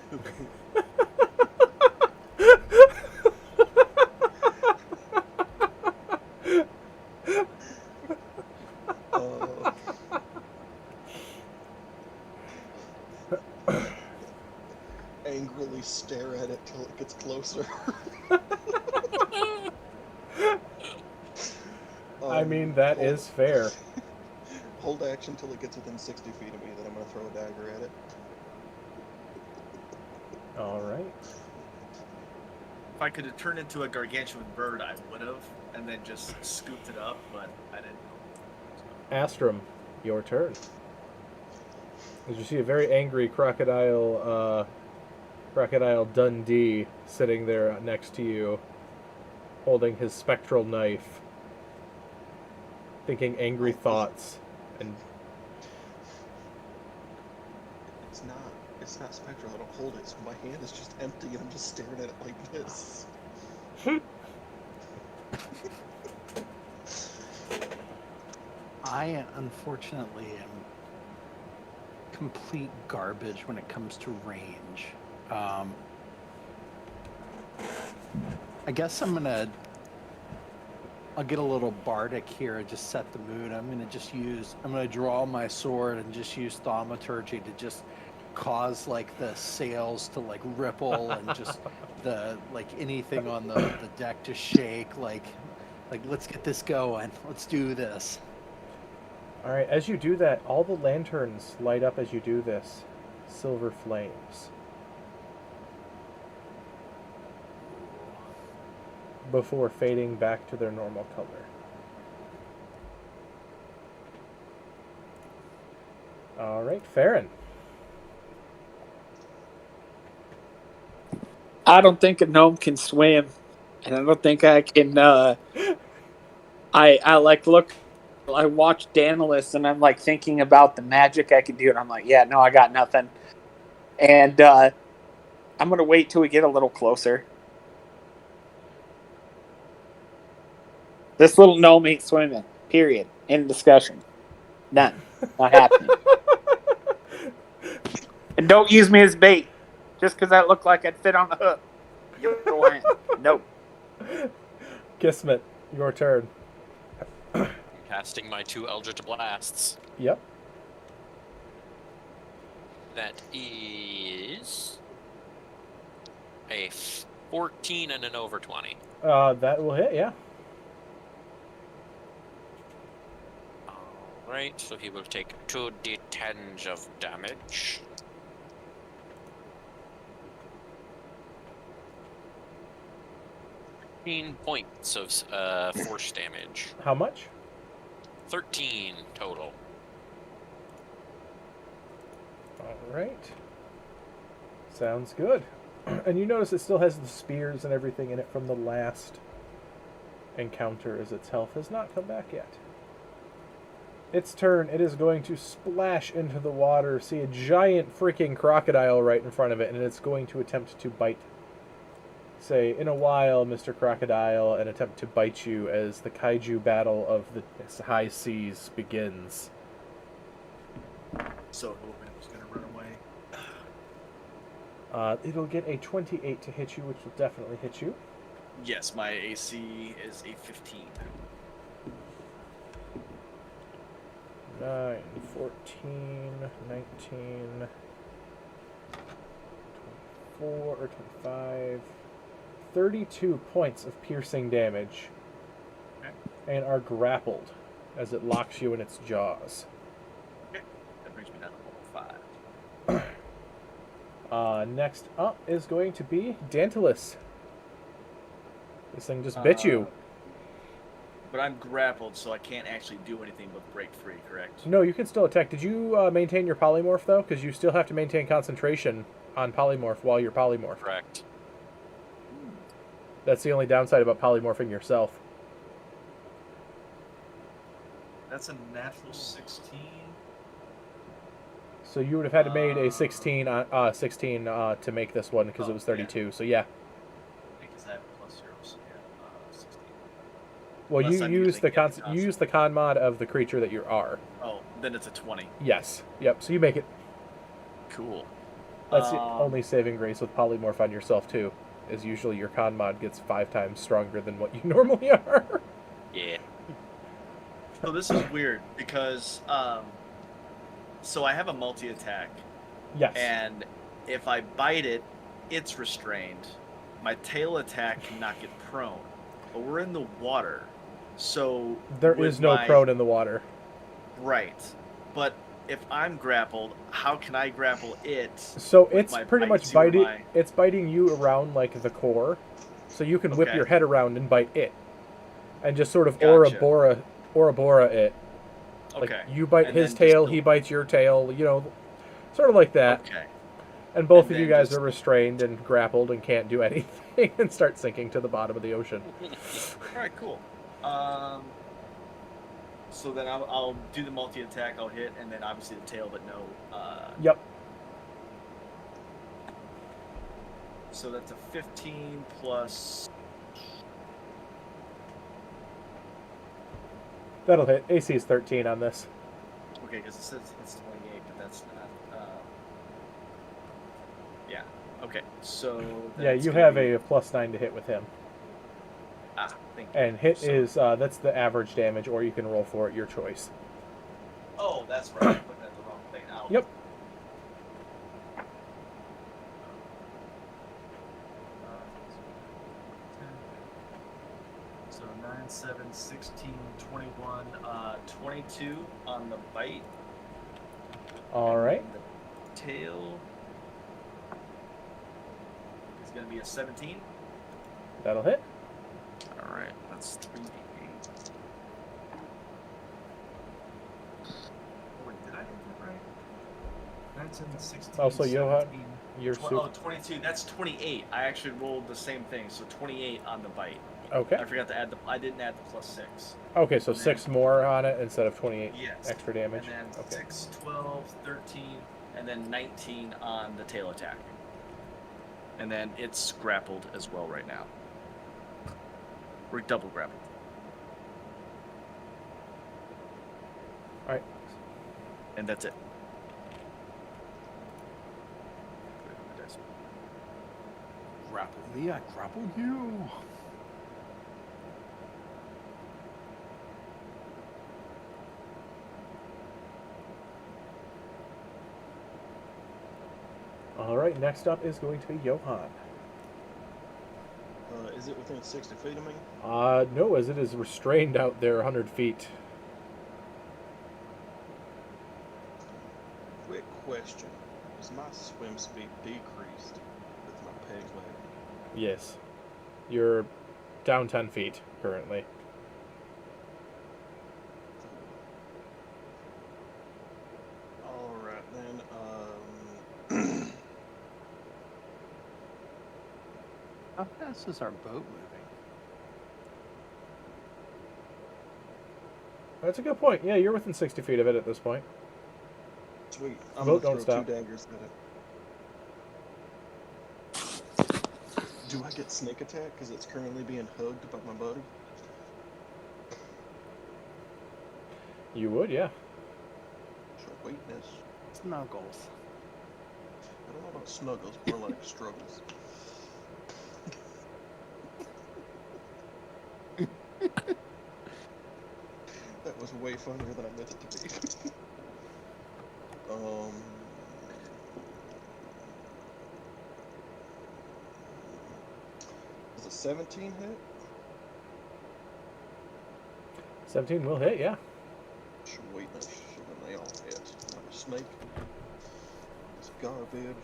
Angrily stare at it till it gets closer. I mean, that is fair. Hold action till it gets within 60 feet of me, then I'm going to throw a dagger at it. Alright. If I could have turned into a gargantuan bird, I would have, and then just scooped it up, but I didn't. Astrum, your turn. As you see a very angry Crocodile Dundee sitting there next to you, holding his spectral knife, thinking angry thoughts, and It's not spectral. I don't hold it, so my hand is just empty, and I'm just staring at it like this. I unfortunately am complete garbage when it comes to range. I guess I'll get a little bardic here and just set the mood. I'm gonna draw my sword and just use thaumaturgy to just cause like the sails to like ripple and just anything on the deck to shake, like let's get this going, let's do this. alright, as you do that, all the lanterns light up as you do this. Silver flames. Before fading back to their normal color. All right, Farron. I don't think a gnome can swim, and I don't think I can. I like look. I watch Daedalus, and I'm like thinking about the magic I could do, and I'm like, yeah, no, I got nothing. And I'm gonna wait till we get a little closer. This little gnome ain't swimming. Period. End discussion. None. Not happening. And don't use me as bait. Just because I look like I'd fit on the hook. You'll go in. Nope. Kismet, your turn. I'm casting my 2 Eldritch Blasts. Yep. That is a 14 and an over 20. That will hit, yeah. Alright, so he will take 2d10 of damage. Points of force damage. How much? 13 total. All right. Sounds good. And you notice it still has the spears and everything in it from the last encounter, as its health has not come back yet. Its turn, it is going to splash into the water, see a giant freaking crocodile right in front of it, and it's going to attempt to bite. Say, in a while, Mr. Crocodile, and attempt to bite you as the kaiju battle of the high seas begins. So hoping it was going to run away. It'll get a 28 to hit you, which will definitely hit you. Yes, my AC is a 15. 9, 14, 19, 24, or 25, 32 points of piercing damage, Okay. and are grappled as it locks you in its jaws. Okay. That brings me down to level 5. Next up is going to be Dantalus. This thing just bit you. But I'm grappled, so I can't actually do anything but break free, correct? No, you can still attack. Did you maintain your polymorph, though? Because you still have to maintain concentration on polymorph while you're polymorph. Correct. That's the only downside about polymorphing yourself. That's a natural 16. So you would have had to made a 16 to make this one because it was 32. Yeah. So yeah. Because I have plus 0, so yeah, 16. Well, Unless you I'm use using the it you use the con mod of the creature that you are. Oh, then it's a 20. Yes. Yep. So you make it. Cool. That's the only saving grace with polymorph on yourself too. Is usually your con mod gets 5 times stronger than what you normally are. Yeah. So this is weird because so I have a multi-attack, Yes. and if I bite it, it's restrained. My tail attack can knock it prone, but we're in the water, so There with is no my- prone in the water. Right, but if I'm grappled, how can I grapple it? So with it's my pretty much bites or biting. my- It's biting you around like the core, so you can whip Okay. your head around and bite it, and just sort of Gotcha. Ouroboros it. Like Okay. you bite And his then just tail, the- he bites your tail. You know, sort of like that. Okay. And both And of you then guys just- are restrained and grappled and can't do anything and start sinking to the bottom of the ocean. All right. Cool. So then I'll do the multi-attack. I'll hit, and then obviously the tail, but no. Yep. So that's a 15 plus. That'll hit. AC is 13 on this. Okay, because it says it's 28, but that's not. Yeah. Okay. So. Yeah, that's you gonna have be- a +9 to hit with him. Thank you. And hit So- is, that's the average damage, or you can roll for it, your choice. Oh, that's right. I'm looking at the wrong thing. Yep. So 9, 7, 16, 21, 22 on the bite. All And right. then the tail is going to be a 17. That'll hit. All right, that's 3d8. Oh, wait, did I hit that right? 19, 16, Also, Johan, 17, you're 22. That's 28. I actually rolled the same thing, so 28 on the bite. Okay. I forgot to add I didn't add the +6. Okay, so And 6 then- more on it instead of 28 Yes. extra damage. And then Okay. 6, 12, 13, and then 19 on the tail attack. And then it's grappled as well right now. We're double grappled. All right. And that's it. Grapple me, I grapple you. All right. Next up is going to be Johan. Is it within 60 feet of me? No, as it is restrained out there 100 feet. Quick question. Is my swim speed decreased with my peg leg? Yes. You're down 10 feet currently. Alright then, How fast is our boat moving? That's a good point. Yeah, you're within 60 feet of it at this point. sweet. I'm Boat gonna don't throw stop. 2 daggers at it. Do I get sneak attack because it's currently being hugged by my buddy? You would, yeah. Sweetness. Snuggles. I don't know about snuggles, more like struggles. That was way funnier than I meant it to be. Does a 17 hit? 17 will hit, yeah. Sweetness. And they all hit. Not a snake. It's garbage.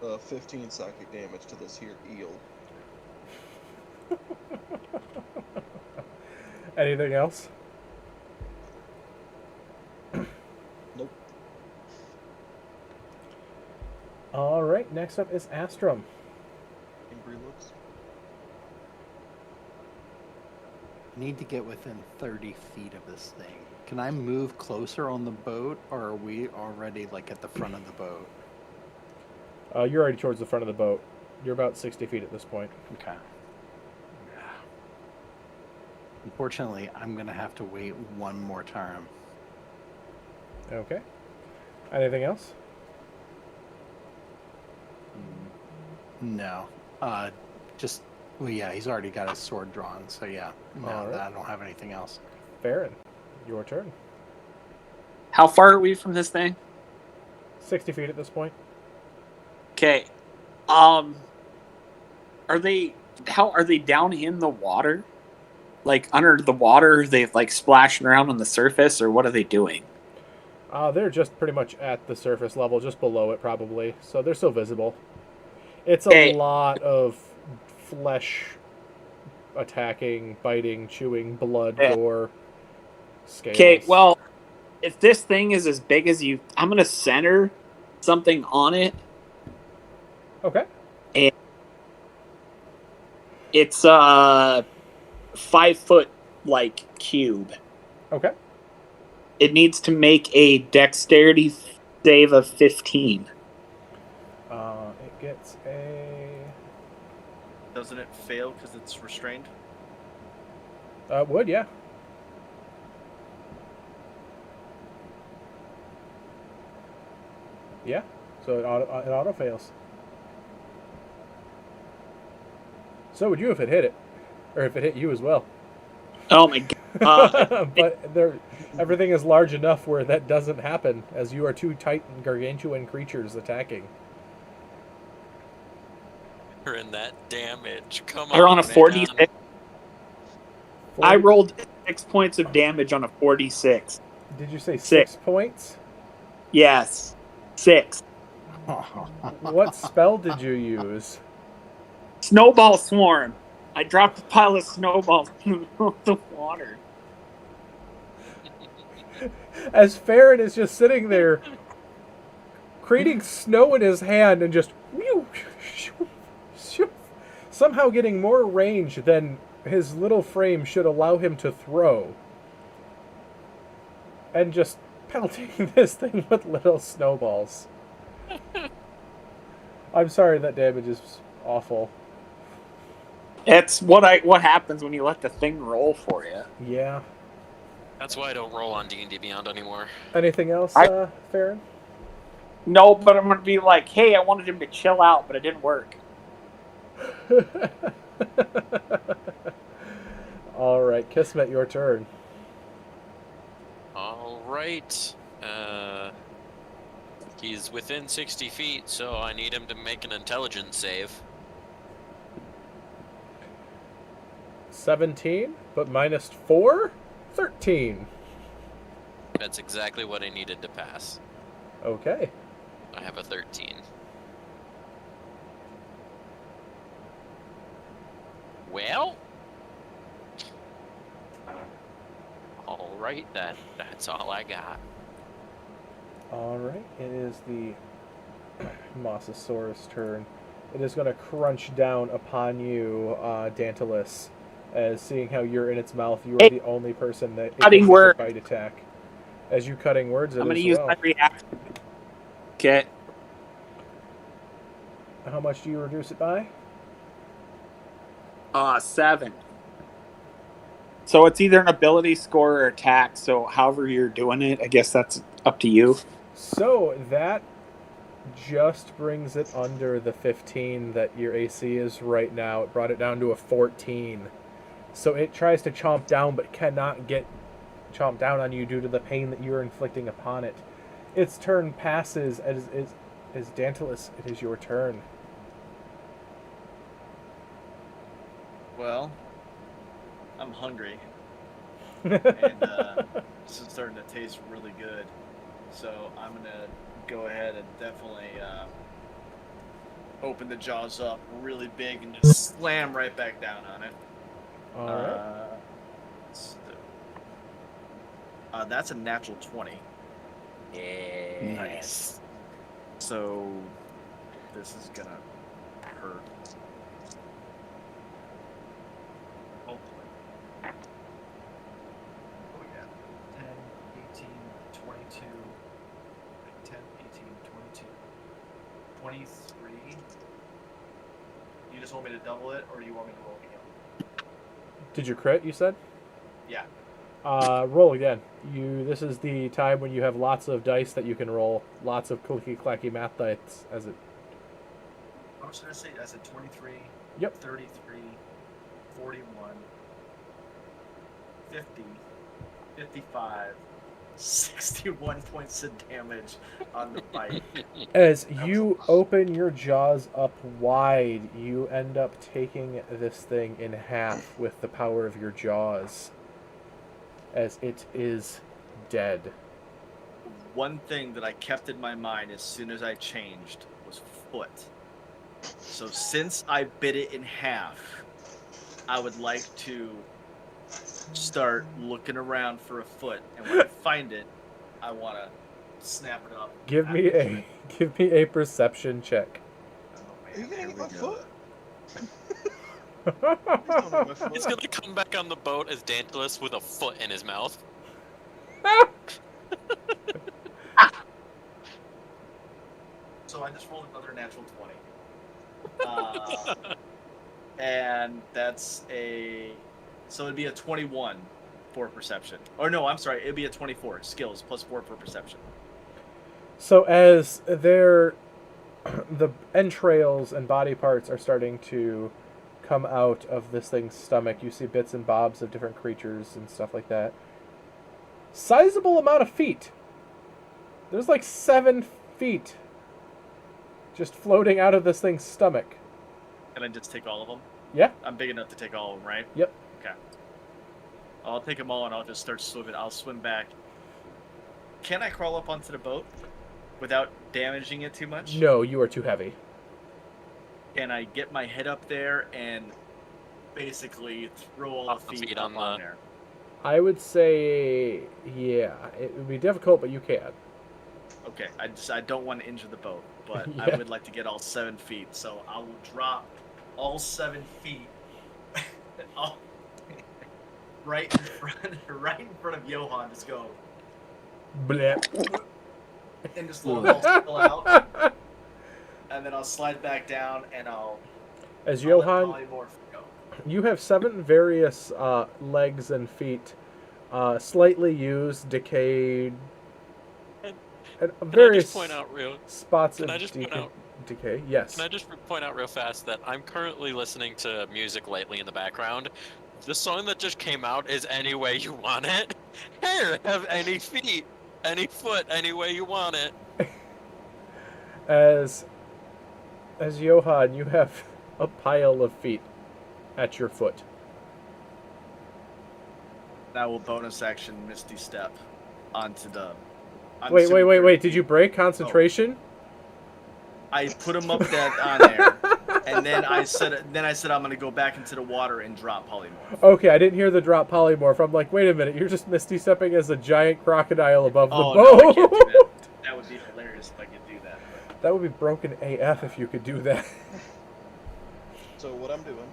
Uh, 15 psychic damage to this here eel. Anything else? Nope. All right, next up is Astrum. Angry looks. Need to get within 30 feet of this thing. Can I move closer on the boat, or are we already like at the front of the boat? You're already towards the front of the boat. You're about 60 feet at this point. Okay. Unfortunately, I'm gonna have to wait one more turn. Okay. Anything else? No. Just well, yeah, he's already got his sword drawn, so yeah. No, All right. I don't have anything else. Farron, your turn. How far are we from this thing? 60 feet at this point. Okay. Are they down in the water? Like under the water, they like splashing around on the surface, or what are they doing? They're just pretty much at the surface level, just below it probably. So they're still visible. It's a Hey. lot of flesh attacking, biting, chewing, blood, Yeah. gore, scales. Okay, well, if this thing is as big as you, I'm gonna center something on it. Okay. It's a 5 foot like cube. Okay. It needs to make a dexterity save of 15. It gets a... Doesn't it fail because it's restrained? would, yeah. Yeah. So it auto fails. So would you if it hit it. Or if it hit you as well. Oh my god. But everything is large enough where that doesn't happen, as you are two titan gargantuan creatures attacking. You're in that damage. Come We're on, on a 46. man. I rolled 6 points of damage on a 46. Did you say 6 Six. points? Yes. 6. What spell did you use? Snowball swarm. I dropped a pile of snowballs in the middle of the water. As Farron is just sitting there, creating snow in his hand and just somehow getting more range than his little frame should allow him to throw. And just pelting this thing with little snowballs. I'm sorry, that damage is awful. It's what happens when you let the thing roll for you. Yeah. That's why I don't roll on D&D Beyond anymore. Anything else, Farron? No, but I'm gonna be like, hey, I wanted him to chill out, but it didn't work. All right, Kismet, your turn. All right. He's within 60 feet, so I need him to make an intelligence save. 17, but minus 4? 13. That's exactly what I needed to pass. Okay. I have a 13. Well, all right then. That's all I got. All right, it is the Mosasaurus' turn. It is going to crunch down upon you, Dantalus, as seeing how you're in its mouth, you are the only person that it Cutting can make word. a bite attack. As you cutting words, I'm gonna use my reaction. Okay. How much do you reduce it by? 7. So it's either an ability score or attack. So however you're doing it, I guess that's up to you. So that just brings it under the 15 that your AC is right now. It brought it down to a 14. So it tries to chomp down but cannot get chomped down on you due to the pain that you're inflicting upon it. Its turn passes as Dantalus, it is your turn. Well, I'm hungry, and this is starting to taste really good. So I'm gonna go ahead and definitely open the jaws up really big and just slam right back down on it. All right. That's a natural 20. Yeah. Nice. So this is gonna hurt. Hopefully. Oh yeah. 10, 18, 22. 10, 18, 22. 23. You just want me to double it, or do you want me to roll again? Did you crit, you said? Yeah. Roll again. This is the time when you have lots of dice that you can roll. Lots of clicky-clacky math dice as it... How much did I say? I said 23, Yep. 33, 41, 50, 55, 61 points of damage on the bite. As you open your jaws up wide, you end up taking this thing in half with the power of your jaws. As it is dead. One thing that I kept in my mind as soon as I changed was foot. So since I bit it in half, I would like to start looking around for a foot, and when I find it, I want to snap it up. Give me a perception check. Oh, Are you man, gonna here eat we my go. foot? Please don't eat my foot. He's gonna come back on the boat as Dantalus with a foot in his mouth. So I just rolled another natural 20. And that's so it'd be a 21 for perception. Or no, I'm sorry, it'd be a 24. Skills plus 4 for perception. So as the entrails and body parts are starting to come out of this thing's stomach, you see bits and bobs of different creatures and stuff like that. Sizable amount of feet. There's like 7 feet just floating out of this thing's stomach. Can I just take all of them? Yeah. I'm big enough to take all of them, right? Yep. Okay. I'll take them all and I'll just start swimming. I'll swim back. Can I crawl up onto the boat without damaging it too much? No, you are too heavy. Can I get my head up there and basically throw all Pop the the feet feet up on on the- there? I would say, yeah, it would be difficult, but you can. Okay, I don't want to injure the boat, but I Yeah. would like to get all 7 feet, so I will drop all 7 feet all- right in front of Johan. Just go Blech. and just let them all spill out, and then I'll slide back down and I'll As let Johan, polymorph go. you have 7 various legs and feet, slightly used, decayed, And and can I various just point out real? spots Can of I just point out? decay. Yes. Can I just point out real fast that I'm currently listening to music lately in the background. The song that just came out is "Any Way You Want It." Here, have any feet, any foot, any way you want it. As Johan, you have a pile of feet at your foot. I will bonus action Misty Step onto the. I'm Wait, assuming wait, wait, 30 wait! Did feet. you break concentration? I put him up that on there, and then I said I'm gonna go back into the water and drop polymorph. Okay, I didn't hear the drop polymorph. I'm like, wait a minute, you're just misty stepping as a giant crocodile above the Oh boat. no, I can't do that. That would be hilarious if I could do that. But... That would be broken AF if you could do that. So what I'm doing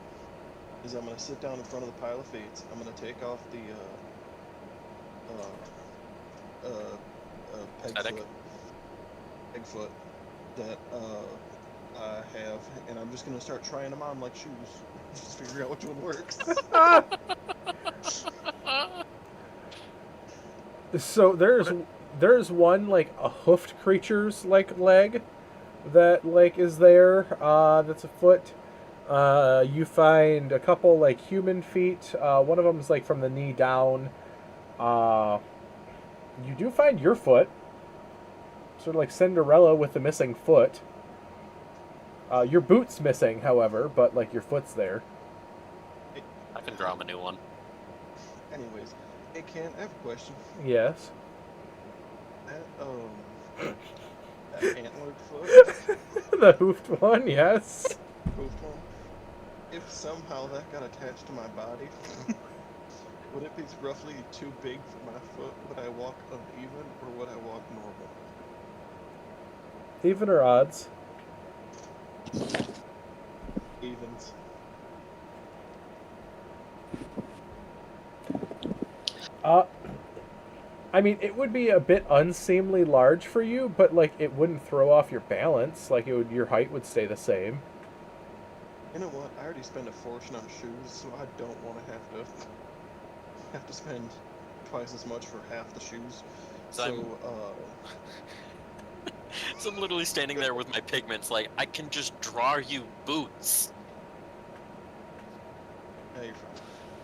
is I'm gonna sit down in front of the pile of feet. I'm gonna take off the peg foot that I have, and I'm just gonna start trying them on like shoes. Just figure out which one works. So there's one like a hoofed creature's like leg that like is there. That's a foot. You find a couple like human feet. One of them's like from the knee down. You do find your foot, sort of like Cinderella with the missing foot. Your boot's missing, however, but like your foot's there. I can draw him a new one. Anyways, hey Ken, I have a question. Yes. That antlered foot, The hoofed one, yes. hoofed one. If somehow that got attached to my body, would it be roughly too big for my foot? Would I walk uneven, or would I walk normal? Even or odds? Evens. I mean, it would be a bit unseemly large for you, but like it wouldn't throw off your balance. Like your height would stay the same. You know what? I already spend a fortune on shoes, so I don't want to have to spend twice as much for half the shoes. So So I'm literally standing there with my pigments, like I can just draw you boots. Hey,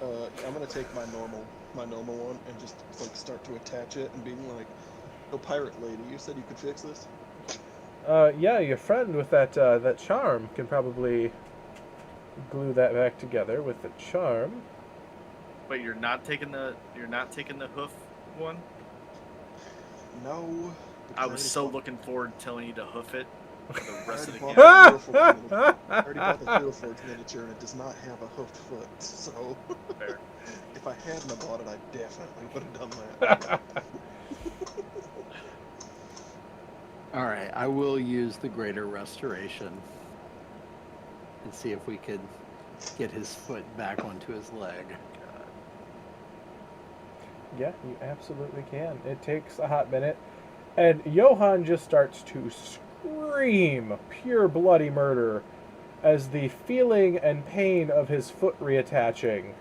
I'm gonna take my normal one and just like start to attach it and being like, "Oh, pirate lady, you said you could fix this." Yeah, your friend with that charm can probably glue that back together with the charm. But you're not taking the hoof one. No. I was so looking forward to telling you to hoof it for the rest of the game. I already bought the Fiddleforge miniature and it does not have a hoofed foot, so Fair. if I hadn't have bought it, I definitely would have done that. All right, I will use the greater restoration and see if we could get his foot back onto his leg. Yeah, you absolutely can. It takes a hot minute. And Johan just starts to scream pure bloody murder as the feeling and pain of his foot reattaching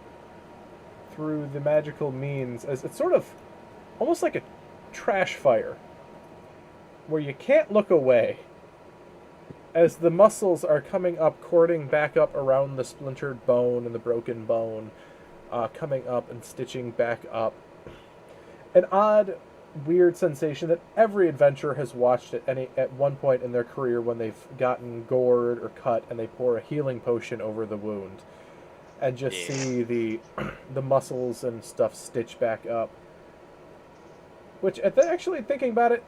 through the magical means, as it's sort of almost like a trash fire where you can't look away as the muscles are coming up, cording back up around the splintered bone and the broken bone, coming up and stitching back up. An odd, weird sensation that every adventurer has watched at one point in their career when they've gotten gored or cut and they pour a healing potion over the wound and just see the muscles and stuff stitch back up. Which, actually thinking about it,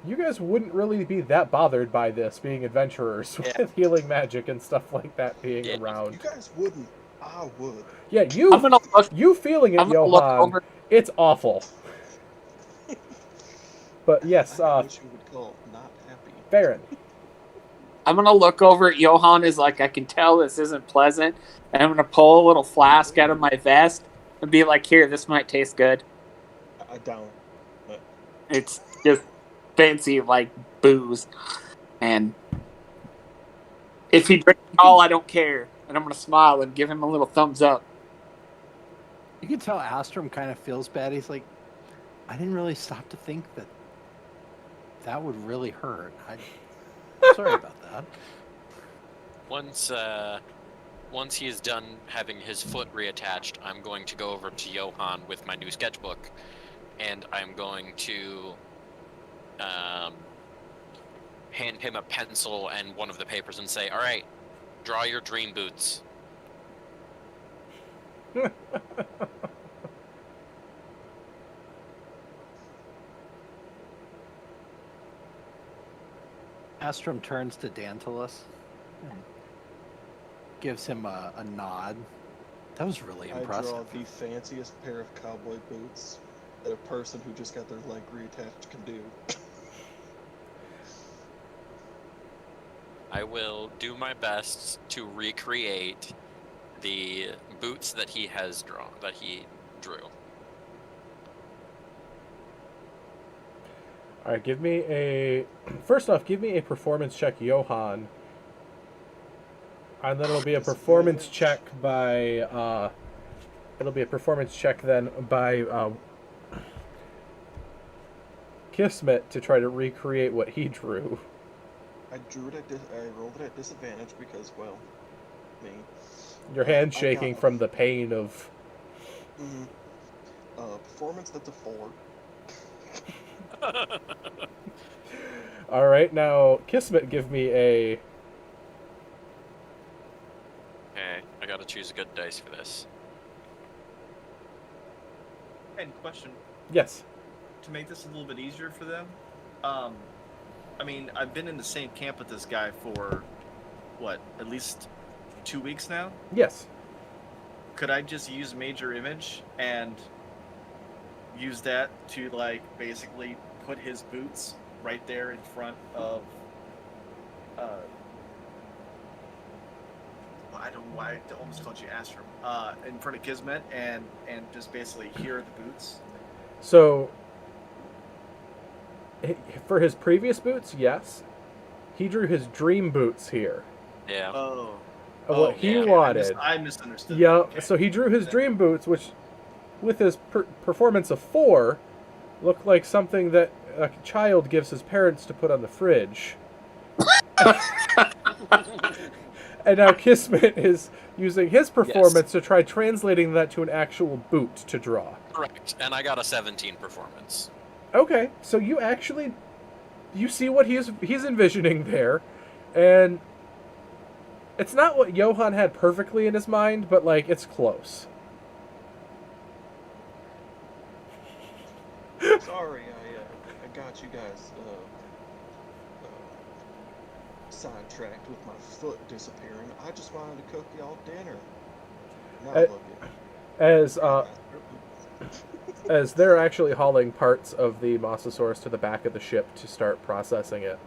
you guys wouldn't really be that bothered by this being adventurers with healing magic and stuff like that being around. You guys wouldn't. I would. Yeah, I'm gonna look. you feeling it, I'm gonna look Johan. over. It's awful. But yes, I am what you would call not happy. Farron. I'm gonna look over at Johan as like I can tell this isn't pleasant, and I'm gonna pull a little flask out of my vest and be like, "Here, this might taste good." I down. It's just fancy like booze, and if he drinks it all, I don't care, and I'm gonna smile and give him a little thumbs up. You can tell Astrom kind of feels bad. He's like, I didn't really stop to think that that would really hurt. I'm sorry about that. Once he is done having his foot reattached, I'm going to go over to Johan with my new sketchbook, and I'm going to hand him a pencil and one of the papers and say, "All right, draw your dream boots." Astrom turns to Dantalus and gives him a nod. That was really I impressive. draw the fanciest pair of cowboy boots that a person who just got their leg reattached can do. I will do my best to recreate the boots that he drew. All right, first off, give me a performance check, Johan. And then it'll be a performance check by, Kismet to try to recreate what he drew. I rolled it at disadvantage because, well, me. Your hand I shaking got- from the pain of... Performance, that's a 4. All right, now, Kismet, give me a... Okay, I gotta choose a good dice for this. And question, Yes. to make this a little bit easier for them, I mean, I've been in the same camp with this guy for, what, at least 2 weeks now? Yes. Could I just use Major Image and use that to, like, basically put his boots right there in front of, I don't know why I almost called you Astrom, in front of Kismet and just basically here are the boots? So, for his previous boots, yes. He drew his dream boots here. Yeah. Oh. Of what he okay. wanted. I misunderstood. Yeah, Okay. so he drew his dream boots, which, with his performance of 4, looked like something that a child gives his parents to put on the fridge. And now Kismet is using his performance to try translating that to an actual boot to draw. Correct. And I got a 17 performance. Okay, so you see what he's envisioning there, and it's not what Johan had perfectly in his mind, but like it's close. Sorry, I got you guys sidetracked with my foot disappearing. I just wanted to cook y'all dinner. Now look at As they're actually hauling parts of the Mosasaurus to the back of the ship to start processing it.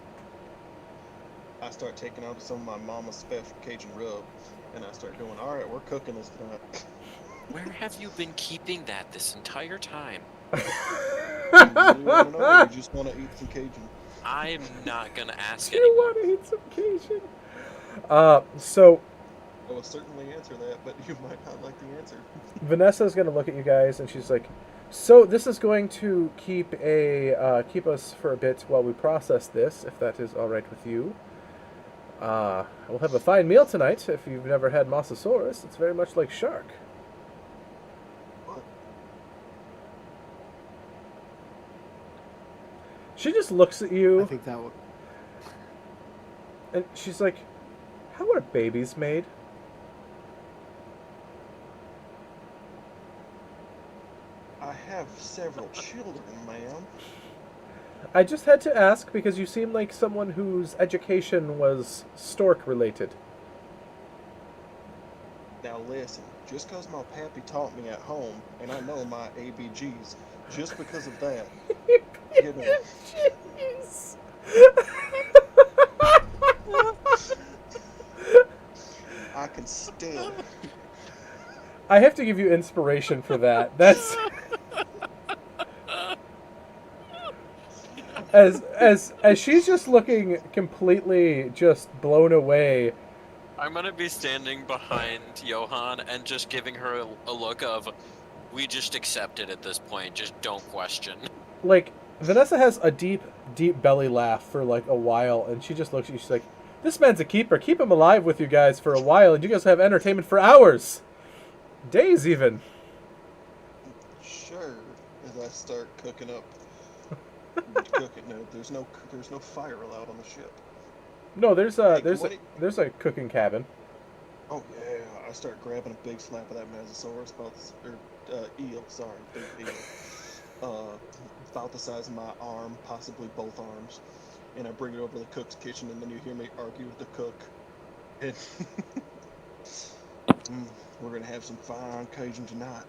I start taking out some of my mama's special Cajun rub, and I start going, all right, we're cooking this tonight. Where have you been keeping that this entire time? You really want to know, or you just want to eat some Cajun? I'm not gonna ask You anymore. want to eat some Cajun? So I will certainly answer that, but you might not like the answer. Vanessa's going to look at you guys, and she's like, so this is going to keep us for a bit while we process this, if that is all right with you. We'll have a fine meal tonight. If you've never had Mosasaurus, it's very much like shark. What? She just looks at you, I think that would. and she's like, how are babies made? I have several children, ma'am. I just had to ask because you seem like someone whose education was stork related. Now Now listen, just because my pappy taught me at home, and I know my ABGs, just because of that, you know, Jeez. I can still. I have to give you inspiration for that. That's as she's just looking completely just blown away. I'm gonna be standing behind Johan and just giving her a look of, we just accept it at this point. Just don't question. Like Vanessa has a deep, deep belly laugh for like a while, and she just looks at you. She's like, "This man's a keeper. Keep him alive with you guys for a while, and you guys have entertainment for hours, days even." Sure, as I start cooking up. Cooking. No, there's no fire allowed on the ship. No, there's Hey, there's a cooking cabin. Oh yeah, I start grabbing a big slab of that Mosasaurus, eel. Sorry, big eel. About the size of my arm, possibly both arms, and I bring it over to the cook's kitchen, and then you hear me argue with the cook. And we're gonna have some fine Cajun tonight.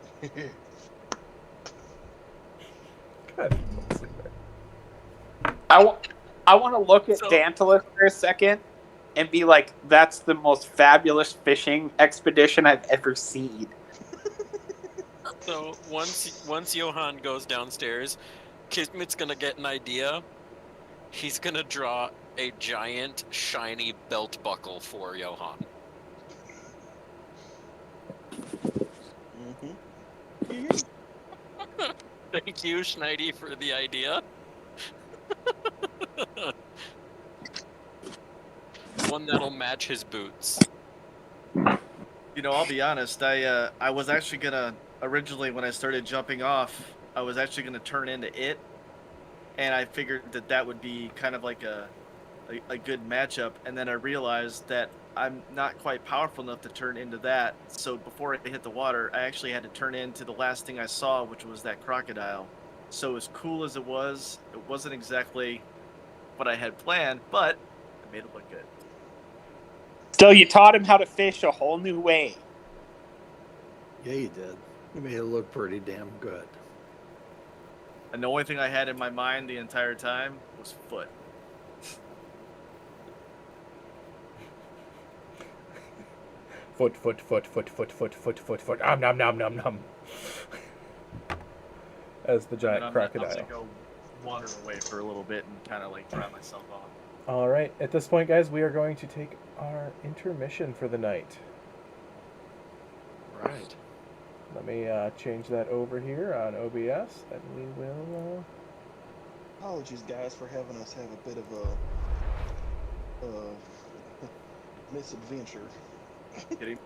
God. I want to look at So- Dantalus for a second and be like, that's the most fabulous fishing expedition I've ever seen. So once Johan goes downstairs, Kismet's gonna get an idea. He's gonna draw a giant shiny belt buckle for Johan. Thank you, Schneidi, for the idea. One that'll match his boots. You know, I'll be honest. I was actually gonna originally when I started jumping off, I was actually gonna turn into it, and I figured that that would be kind of like a good matchup. And then I realized that I'm not quite powerful enough to turn into that. So before I hit the water, I actually had to turn into the last thing I saw, which was that crocodile. So as cool as it wasn't exactly what I had planned, but I made it look good. Still, you taught him how to fish a whole new way. Yeah, you did. You made it look pretty damn good. And the only thing I had in my mind the entire time was foot. Foot, foot, foot, foot, foot, foot, foot, foot, foot. Nom nom nom nom. As the giant I'm crocodile. gonna go wander away for a little bit and kind of like dry myself off. All right. At this point, guys, we are going to take our intermission for the night. Right. Let me change that over here on OBS, and we will. Apologies, guys, for having us have a bit of a misadventure. Kidding.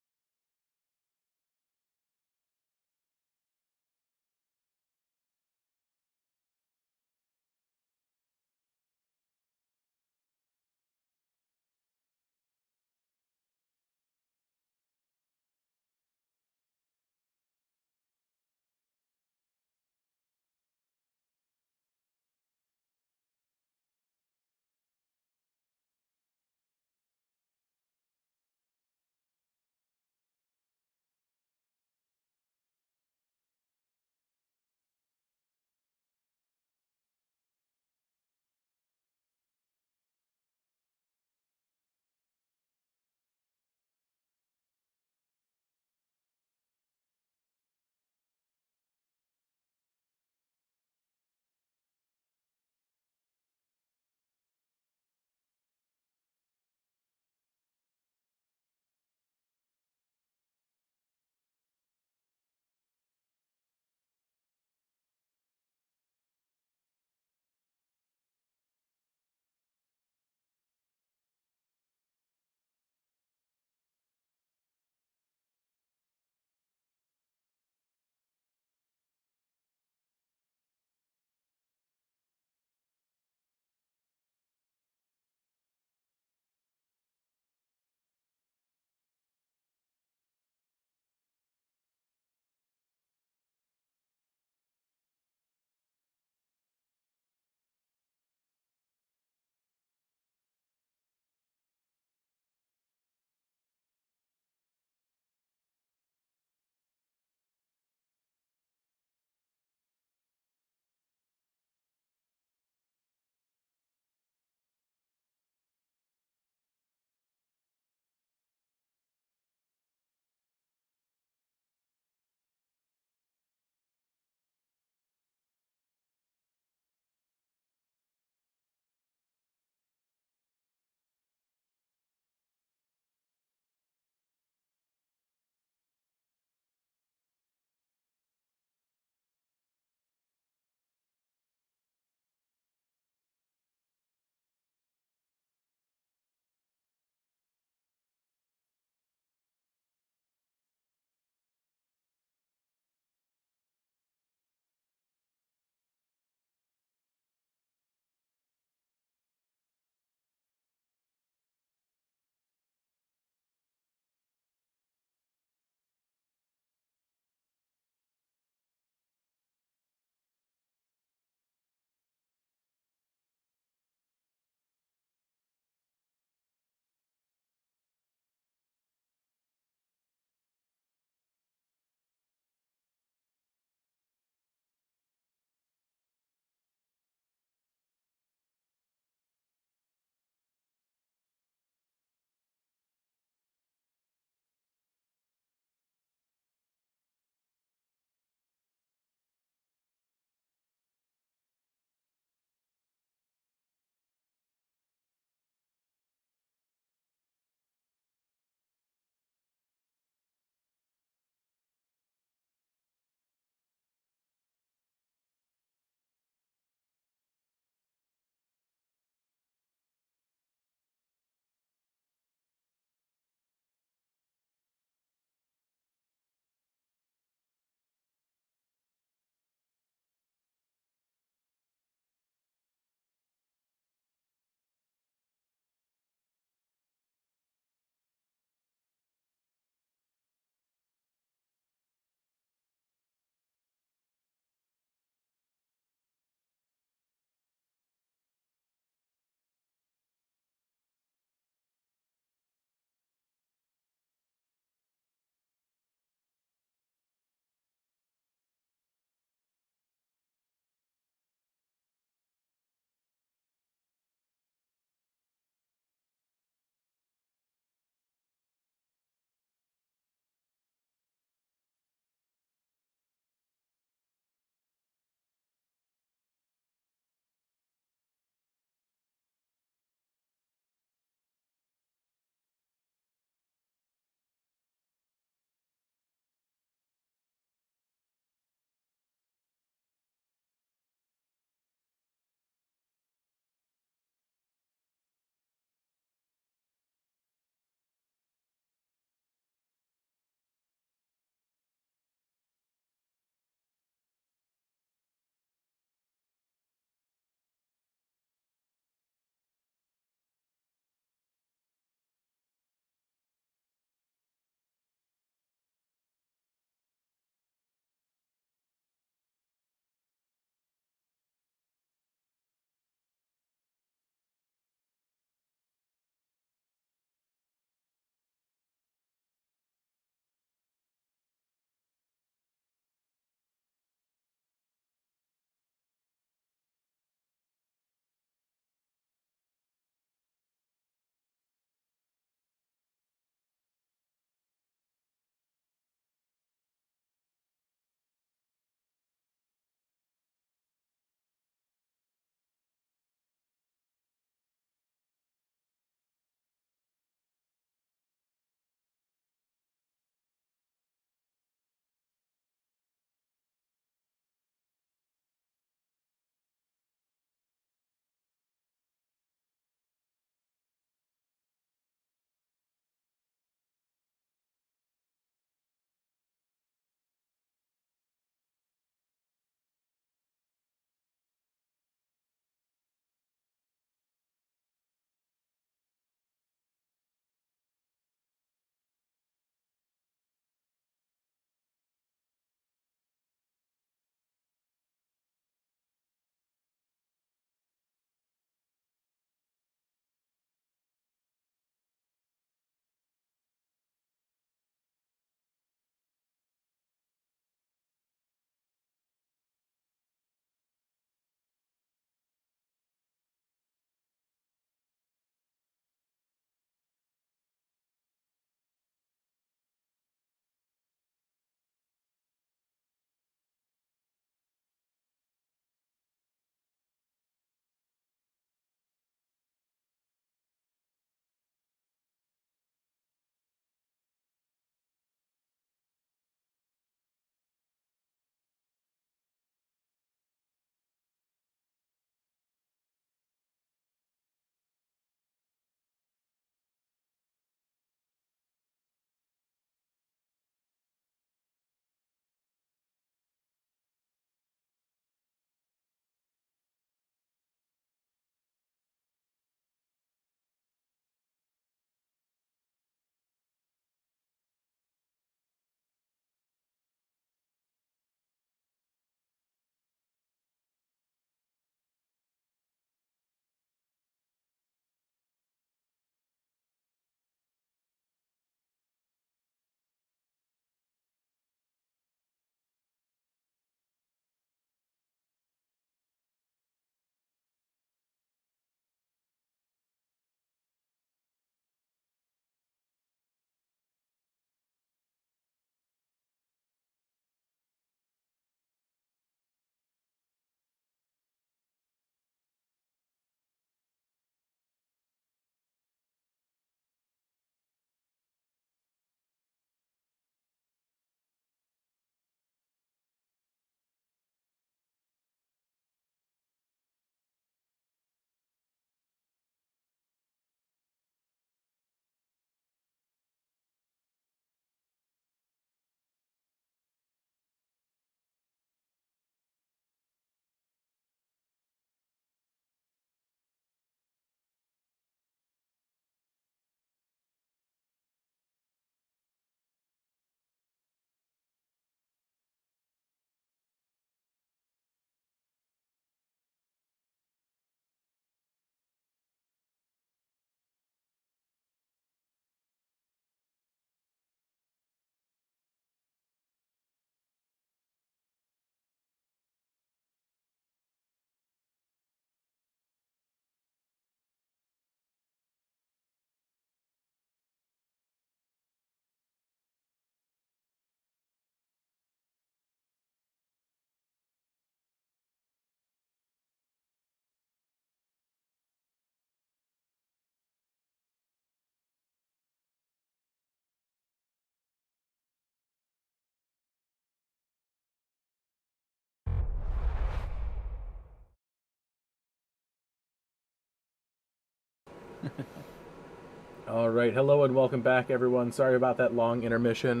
All right, hello and welcome back, everyone. Sorry about that long intermission.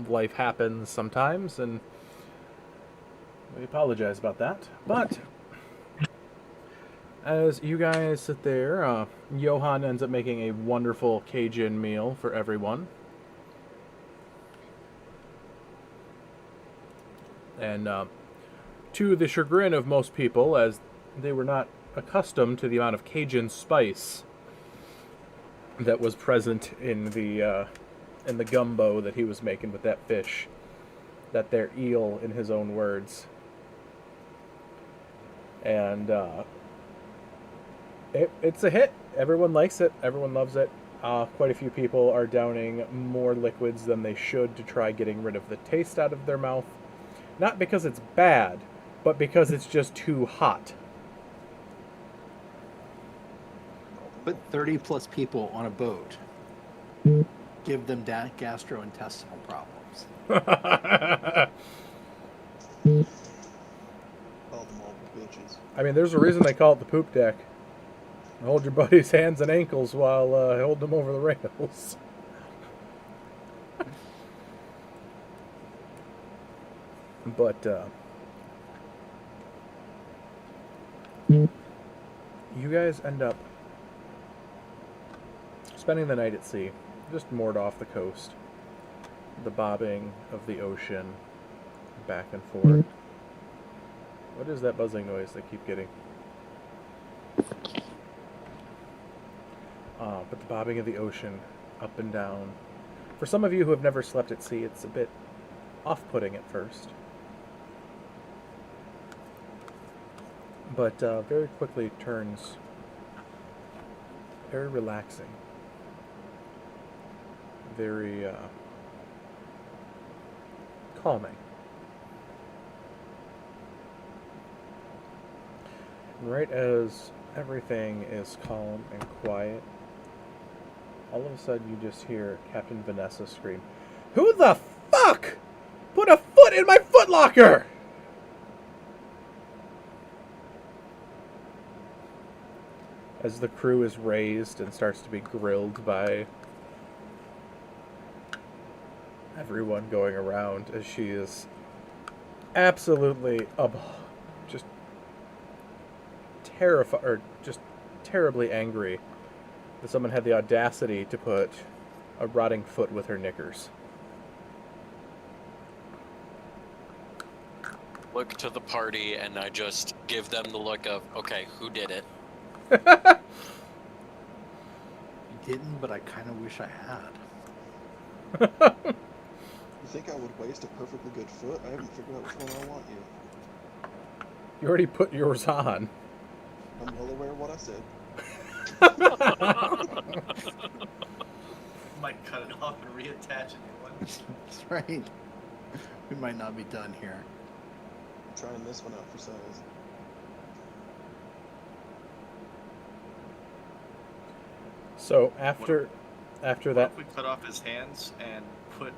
Life happens sometimes, and we apologize about that. But as you guys sit there, Johan ends up making a wonderful Cajun meal for everyone. And to the chagrin of most people, as they were not accustomed to the amount of Cajun spice that was present in the gumbo that he was making with that fish, that there eel, in his own words. And it's a hit. Everyone likes it. Everyone loves it. Quite a few people are downing more liquids than they should to try getting rid of the taste out of their mouth. Not because it's bad, but because it's just too hot. But 30 plus people on a boat. Give them gastrointestinal problems. Call them all bitches. I mean, there's a reason they call it the poop deck. Hold your buddy's hands and ankles while holding them over the rails. But you guys end up spending the night at sea, just moored off the coast. The bobbing of the ocean back and forth. What is that buzzing noise I keep getting? But the bobbing of the ocean up and down. For some of you who have never slept at sea, it's a bit off-putting at first. But very quickly turns very relaxing. Very calming. Right as everything is calm and quiet, all of a sudden you just hear Captain Vanessa scream, "Who the fuck put a foot in my footlocker?" As the crew is raised and starts to be grilled by everyone going around, as she is absolutely just terrified, or just terribly angry that someone had the audacity to put a rotting foot with her knickers. Look to the party, and I just give them the look of, okay, who did it? I didn't, but I kind of wish I had. You think I would waste a perfectly good foot? I haven't figured out which one I want yet. You already put yours on. I'm well aware of what I said. Might cut it off and reattach a new one. That's right. We might not be done here. I'm trying this one out for size. So after What that, if we cut off his hands and put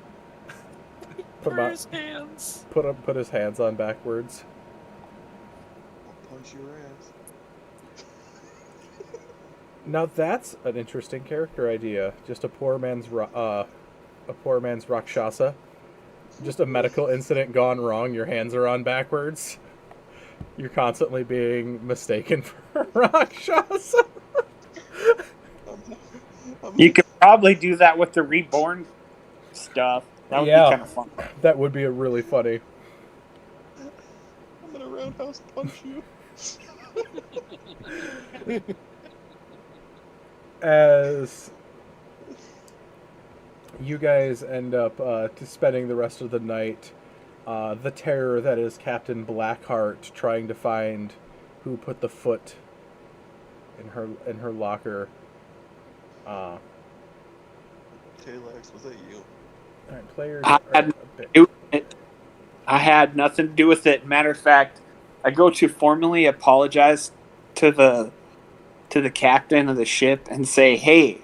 put Where's his hands? put his hands on backwards. I'll punch your ass. Now that's an interesting character idea. Just a poor man's Rakshasa. Just a medical incident gone wrong. Your hands are on backwards. You're constantly being mistaken for Rakshasa. You could probably do that with the reborn stuff. That would be kind of fun. That would be really funny. I'm gonna roundhouse punch you. As you guys end up spending the rest of the night, the terror that is Captain Blackheart trying to find who put the foot in her locker. Kalex, was that you? All right, players. I had nothing to do with it. Matter of fact, I go to formally apologize to the captain of the ship and say, "Hey,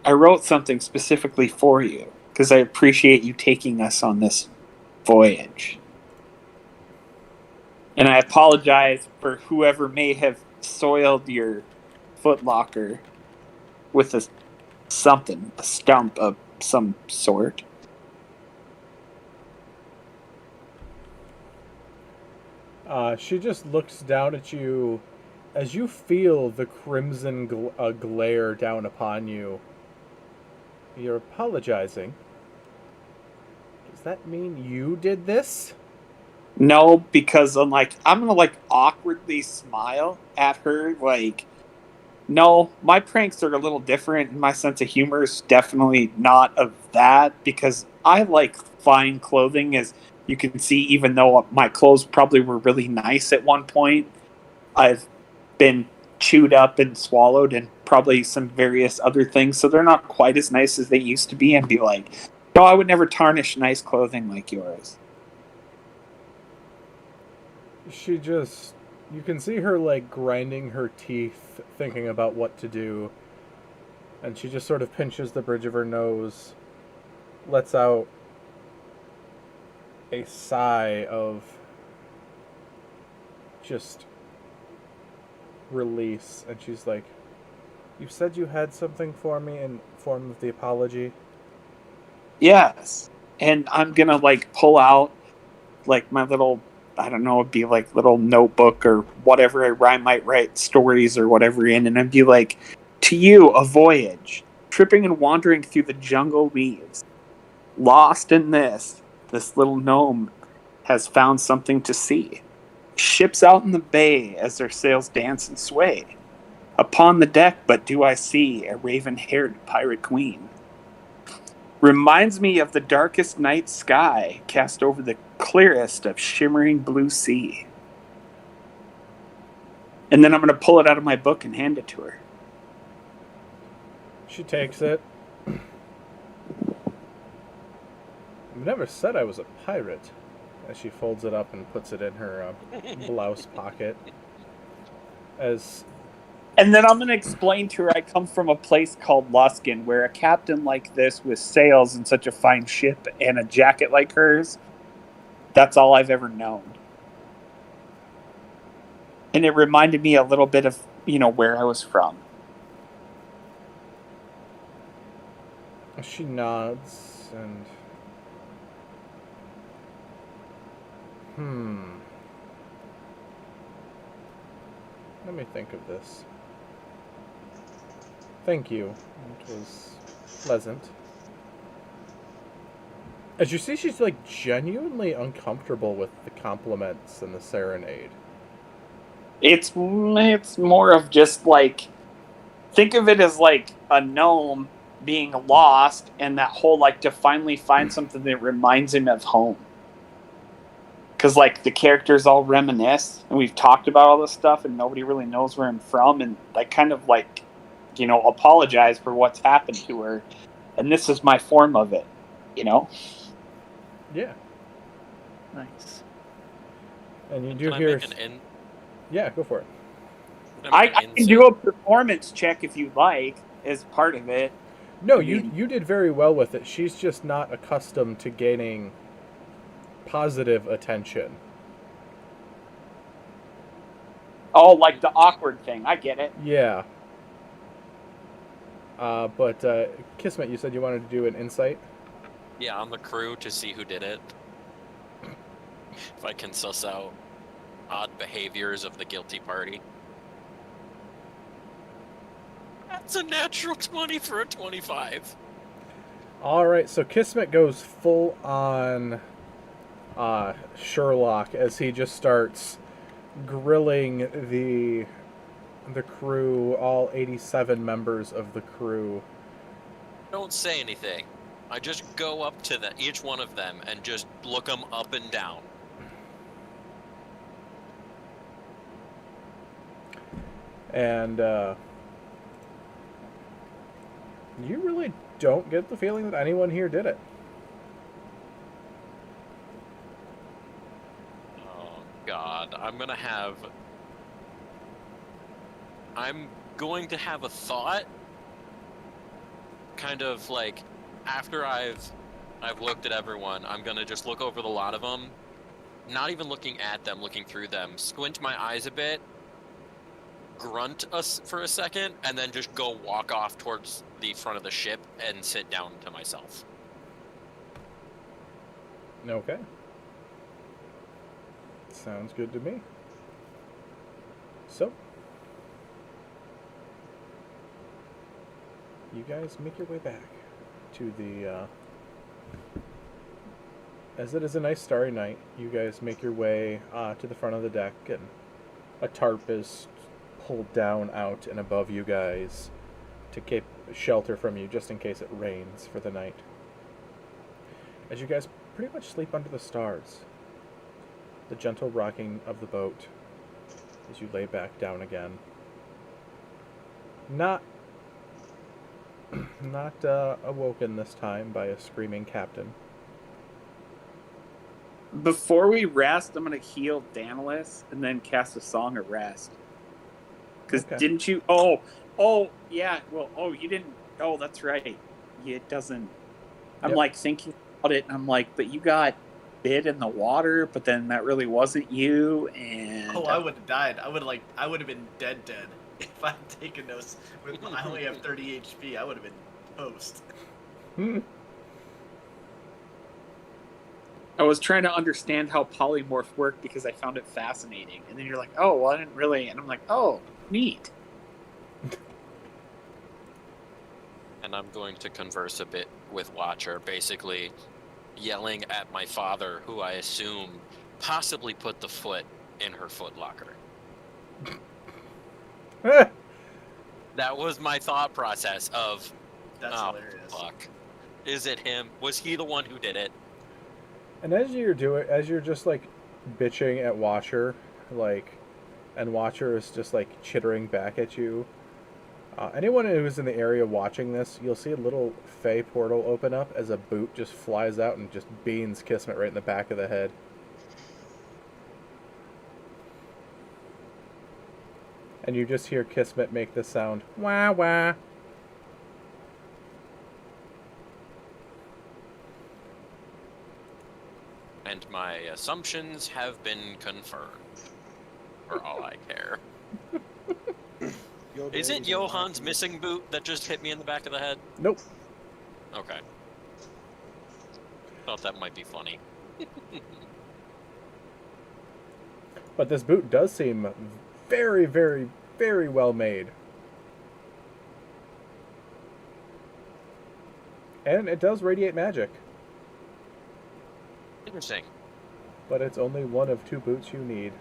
I wrote something specifically for you because I appreciate you taking us on this voyage. And I apologize for whoever may have soiled your footlocker with a stump of some sort. She just looks down at you as you feel the crimson glare down upon you. You're apologizing. Does that mean you did this? No, because I'm gonna awkwardly smile at her. No, my pranks are a little different. My sense of humor is definitely not of that, because I like fine clothing, as you can see. Even though my clothes probably were really nice at one point, I've been chewed up and swallowed and probably some various other things, so they're not quite as nice as they used to be. And be like, no, I would never tarnish nice clothing like yours. You can see her grinding her teeth, thinking about what to do. And she just sort of pinches the bridge of her nose, lets out a sigh of just release. And she's like, you said you had something for me in form of the apology? Yes. And I'm gonna pull out my little, I don't know, it'd be little notebook or whatever I might write stories or whatever in, and I'd be like, to you, a voyage, tripping and wandering through the jungle leaves. Lost in this little gnome has found something to see. Ships out in the bay as their sails dance and sway. Upon the deck, but do I see a raven-haired pirate queen. Reminds me of the darkest night sky cast over the clearest of shimmering blue sea. And then I'm going to pull it out of my book and hand it to her. She takes it. You never said I was a pirate. As she folds it up and puts it in her blouse pocket. And then I'm going to explain to her I come from a place called Luskin, where a captain like this with sails and such a fine ship and a jacket like hers, that's all I've ever known. And it reminded me a little bit of, where I was from. She nods and... Let me think of this. Thank you. It was pleasant. As you see, she's genuinely uncomfortable with the compliments and the serenade. It's more of just think of it as a gnome being lost, and that whole to finally find something that reminds him of home. Because the characters all reminisce, and we've talked about all this stuff, and nobody really knows where I'm from, and I kind of apologize for what's happened to her, and this is my form of it, Yeah. Nice. And you do Can hear... I make an Yeah, go for it. I can do a performance check if you like, as part of it. No, you did very well with it. She's just not accustomed to gaining positive attention. Oh, the awkward thing. I get it. Yeah. But Kismet, you said you wanted to do an insight? Yeah, on the crew to see who did it. If I can suss out odd behaviors of the guilty party. That's a natural 20 for a 25. Alright, so Kismet goes full on Sherlock as he just starts grilling the crew, all 87 members of the crew. Don't say anything. I just go up to each one of them and just look them up and down. And you really don't get the feeling that anyone here did it. Oh, God. I'm going to have a thought, kind of after I've looked at everyone, I'm going to just look over the lot of them, not even looking at them, looking through them, squint my eyes a bit, grunt us for a second, and then just go walk off towards the front of the ship and sit down to myself. Okay. Sounds good to me. So, you guys make your way back to the, as it is a nice starry night, you guys make your way to the front of the deck, and a tarp is pulled down out and above you guys to keep shelter from you just in case it rains for the night. As you guys pretty much sleep under the stars, the gentle rocking of the boat as you lay back down again. Not awoken this time by a screaming captain. Before we rest, I'm going to heal Daedalus and then cast a Song of Rest. Because didn't you... Oh, yeah. Well, you didn't... Oh, that's right. It doesn't... I'm like thinking about it, and I'm like, but you got bit in the water, but then that really wasn't you, and... I would have died. I would have been dead if I'd taken those. I only have 30 HP. I would have been toast. I was trying to understand how polymorph worked because I found it fascinating, and then you're like, oh, well, I didn't really, and I'm like, oh, neat. And I'm going to converse a bit with Watcher, basically yelling at my father, who I assume possibly put the foot in her footlocker. That was my thought process of, that's hilarious. Fuck. Is it him? Was he the one who did it? And as you're just like bitching at Watcher, and Watcher is just like chittering back at you. Anyone who's in the area watching this, you'll see a little Fey portal open up as a boot just flies out and just beans Kismet right in the back of the head. And you just hear Kismet make the sound, wah wah. And my assumptions have been confirmed. For all I care. Is it Johan's missing boot that just hit me in the back of the head? Nope. Okay. Thought that might be funny. But this boot does seem very, very, very well made. And it does radiate magic. Interesting. But it's only one of 2 boots you need.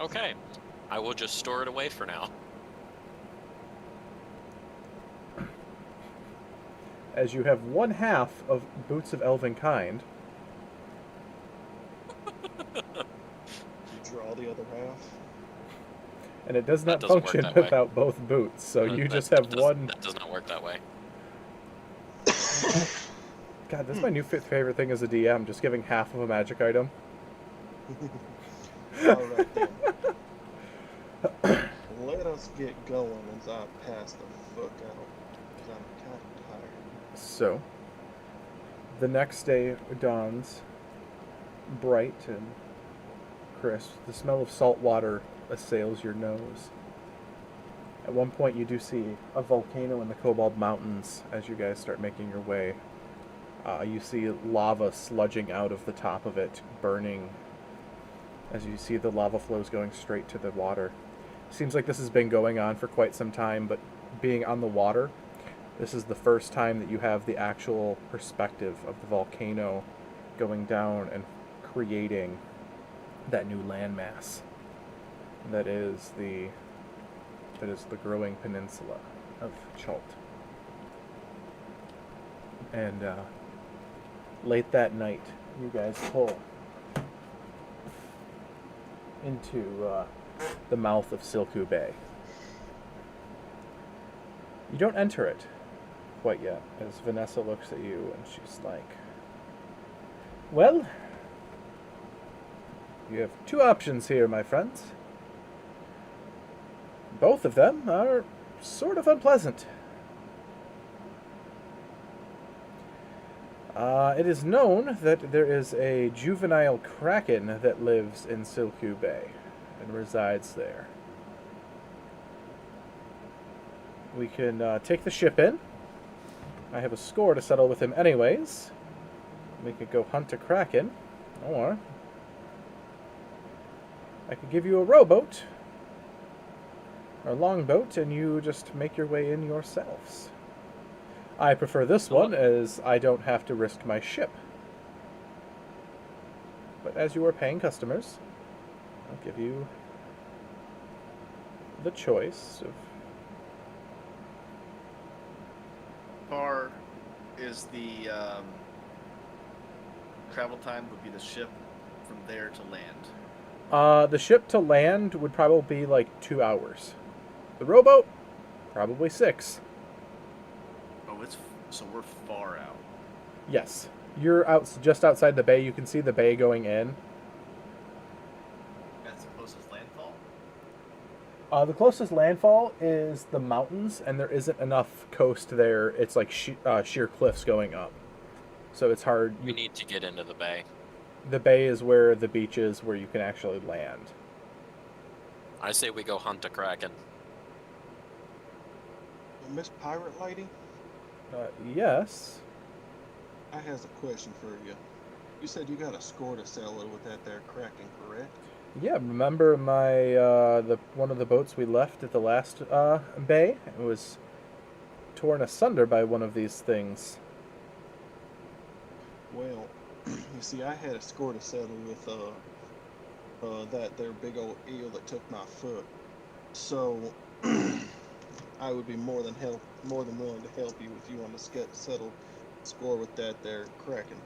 Okay. I will just store it away for now. As you have 1/2 of boots of elven kind. You draw the other half. And it does not doesn't work function that way. without both boots, so you just have one. That does not work that way. God, that's my new favorite thing as a DM, just giving half of a magic item. Alright then. Let us get going as I pass the fuck out, because I'm kind of tired. So, the next day dawns bright and crisp. The smell of salt water assails your nose. At one point, you do see a volcano in the Cobalt Mountains as you guys start making your way. You see lava sludging out of the top of it, burning, as you see the lava flows going straight to the water. Seems like this has been going on for quite some time, but being on the water, this is the first time that you have the actual perspective of the volcano going down and creating that new landmass that is the growing peninsula of Chult. And late that night, you guys pull into the mouth of Silku Bay. You don't enter it quite yet, as Vanessa looks at you and she's like, well, you have 2 options here, my friends. Both of them are sort of unpleasant. It is known that there is a juvenile kraken that lives in Silku Bay and resides there. we can take the ship in. I have a score to settle with him anyways. We could go hunt a kraken, or I could give you a rowboat or a longboat, and you just make your way in yourselves. I prefer this one, as I don't have to risk my ship. But as you are paying customers, I'll give you the choice of... Far is the travel time would be the ship from there to land. The ship to land would probably be like 2 hours. The rowboat, probably 6. Oh, so we're far out. Yes. You're out just outside the bay. You can see the bay going in. That's the closest landfall. The closest landfall is the mountains, and there isn't enough coast there. It's like sheer cliffs going up. So it's hard. We need to get into the bay. The bay is where the beach is, where you can actually land. I say we go hunt a kraken. Miss Pirate Lady, Yes. I has a question for you. You said you got a score to settle with that there Kraken, correct? Yeah, remember my one of the boats we left at the last bay? It was torn asunder by one of these things. Well, you see, I had a score to settle with that there big old eel that took my foot. So I would be more than willing to help you if you want to settle score with that there Kraken.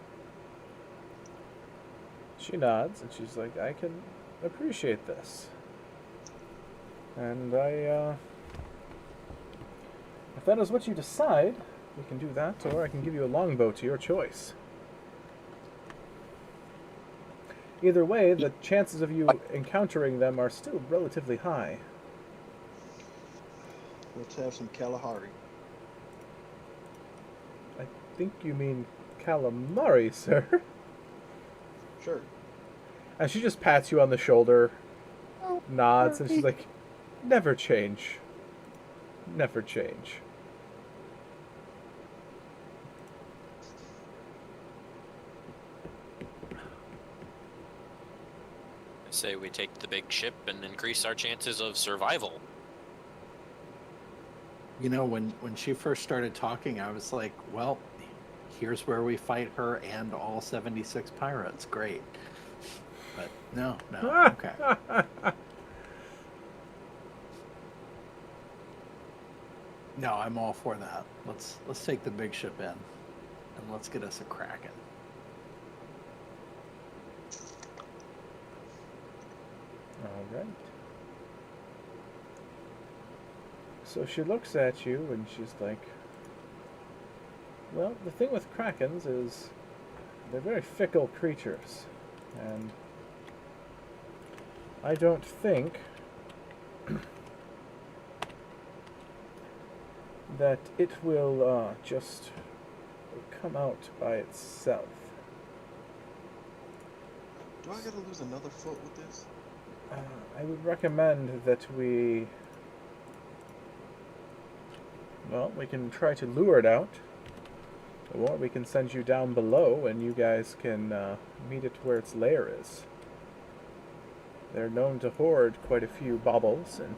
She nods, and she's like, I can appreciate this. And if that is what you decide, we can do that, or I can give you a longboat to your choice. Either way, the chances of you encountering them are still relatively high. Let's have some Kalahari. I think you mean calamari, sir. Sure. And she just pats you on the shoulder, nods, and she's like, never change. Never change. I say we take the big ship and increase our chances of survival. You know, when she first started talking, I was like, well, here's where we fight her and all 76 pirates. Great. But no, okay. No, I'm all for that. Let's take the big ship in, and let's get us a kraken. All right. So she looks at you and she's like, well, the thing with krakens is they're very fickle creatures, and I don't think that it will just come out by itself. Do I gotta lose another foot with this? I would recommend that we can try to lure it out, or we can send you down below and you guys can meet it where its lair is. They're known to hoard quite a few baubles, and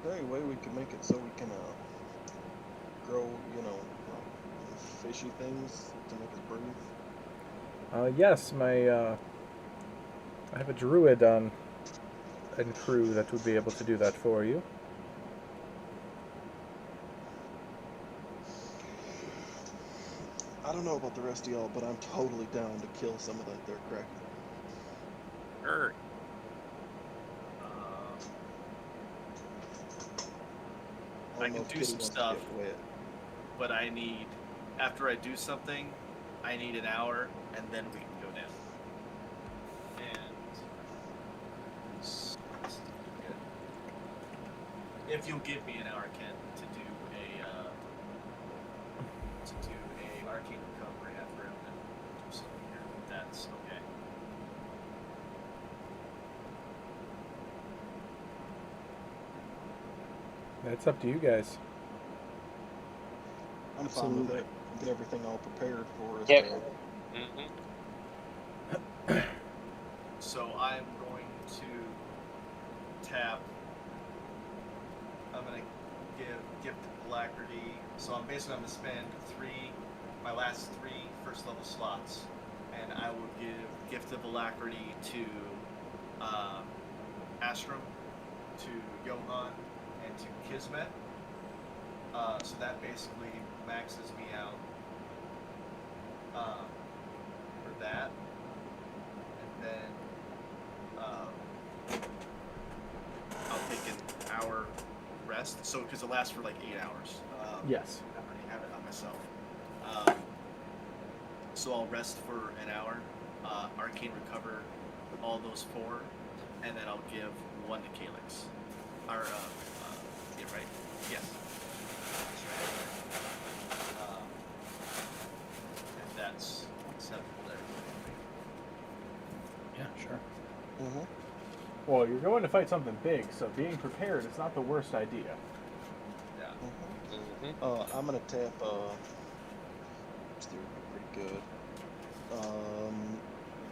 Is there any way we can make it so we can grow, fishy things to make us breathe? yes, I have a druid and crew that would be able to do that for you. I don't know about the rest of y'all, but I'm totally down to kill some of that there Kraken. Sure. I don't know can if do Kitty some wants to stuff. get wet. But after I do something, I need an hour, and then we can go down. And if you'll give me an hour, Ken, to do a arcane recovery after I'm done do something here, that's okay. That's up to you guys. I'm fine with Absolutely. it. Get everything all prepared for us. Yep. Mm-hmm. So I'm going to tap. I'm gonna give gift alacrity. So I'm basically gonna spend my last three first level slots, and I will give gift of alacrity to Astrum, to Johan, and to Kismet. So that basically maxes me out for that, and then I'll take an hour rest. So because it lasts for like 8 hours. Yes. I already have it on myself. So I'll rest for an hour, arcane recover all those 4, and then I'll give 1 to Calyx. Or yeah, right. Yes. That's right. And that's acceptable there. Yeah, sure. Mm-hmm. Well, you're going to fight something big, so being prepared is not the worst idea. Yeah. Mm-hmm. I'm gonna tap. This dude would be pretty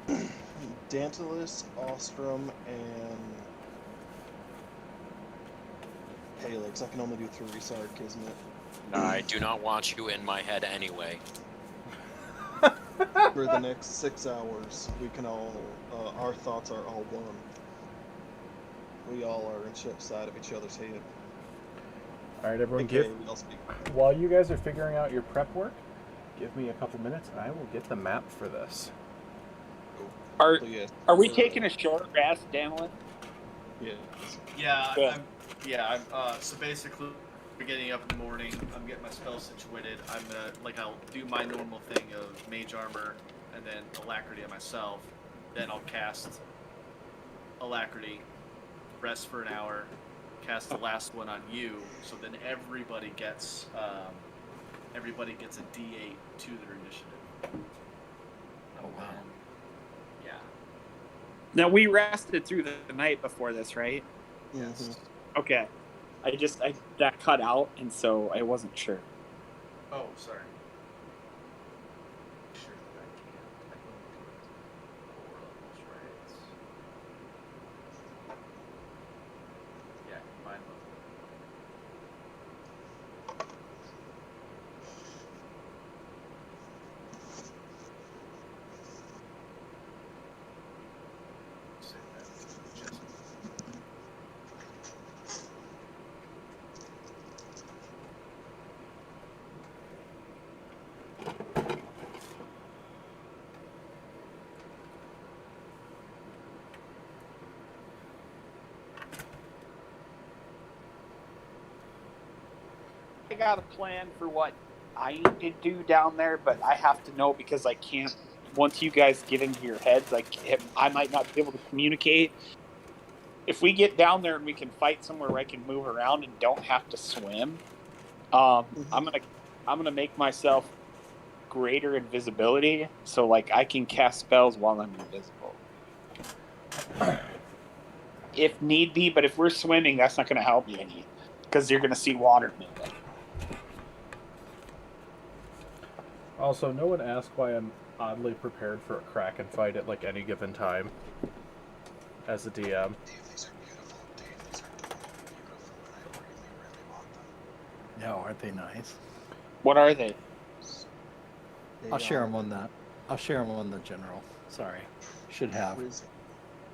good. Dantalus, Ostrom, and Halix. I can only do 3. Sorry, Kismet. I do not want you in my head anyway. For the next 6 hours, we can all. Our thoughts are all one. We all are inside of each other's head. All right, everyone, Okay, give. we all speak. While you guys are figuring out your prep work, give me a couple minutes, and I will get the map for this. Are So, yes, are we taking a short rest, Danilin? Yes. Yeah, Good. so basically, we're getting up in the morning. I'm getting my spells situated. I'm gonna I'll do my normal thing of mage armor and then alacrity on myself. Then I'll cast alacrity, rest for an hour, cast the last one on you. So then everybody gets a D8 to their initiative. Oh, wow. Yeah. Now we rested through the night before this, right? Yes. Okay. I that cut out, and so I wasn't sure. Oh, sorry. Sure that I can. I can do it. 4 levels, right? Yeah, combine level. Save that adjustment. I got a plan for what I need to do down there, but I have to know because I can't. Once you guys get into your heads, I might not be able to communicate. If we get down there and we can fight somewhere where I can move around and don't have to swim, I'm gonna make myself greater invisibility, so I can cast spells while I'm invisible, if need be. But if we're swimming, that's not gonna help me any, because you're gonna see water moving. Also, no one asked why I'm oddly prepared for a Kraken fight at any given time. As a DM. Dave, these are beautiful. Dave, these are totally beautiful, and I really, really want them. No, aren't they nice? What are they? I'll share them on that. I'll share them on the general. Sorry, should have.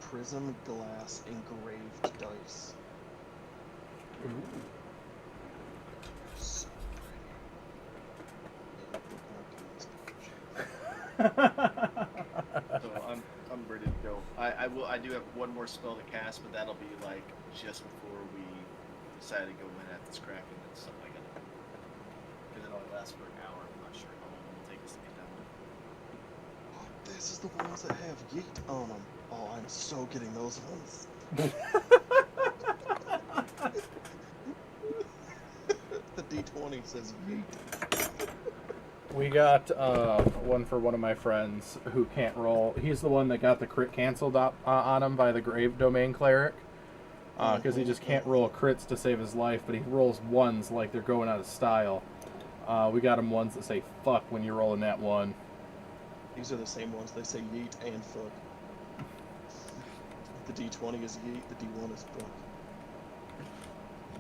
Prism glass engraved dice. So So I'm ready to go. I do have one more spell to cast, but that'll be just before we decide to go in at this Kraken and stuff like that. Because it only lasts for an hour. I'm not sure how long it will take us to get down there. This is the ones that have yeet on them. Oh, I'm so getting those ones. The D20 says yeet. We got one for one of my friends who can't roll. He's the one that got the crit canceled on him by the Grave Domain Cleric. because he just can't roll crits to save his life, but he rolls ones like they're going out of style. We got him ones that say fuck when you're rolling that one. These are the same ones. They say yeet and fuck. The D20 is yeet, the D1 is fuck.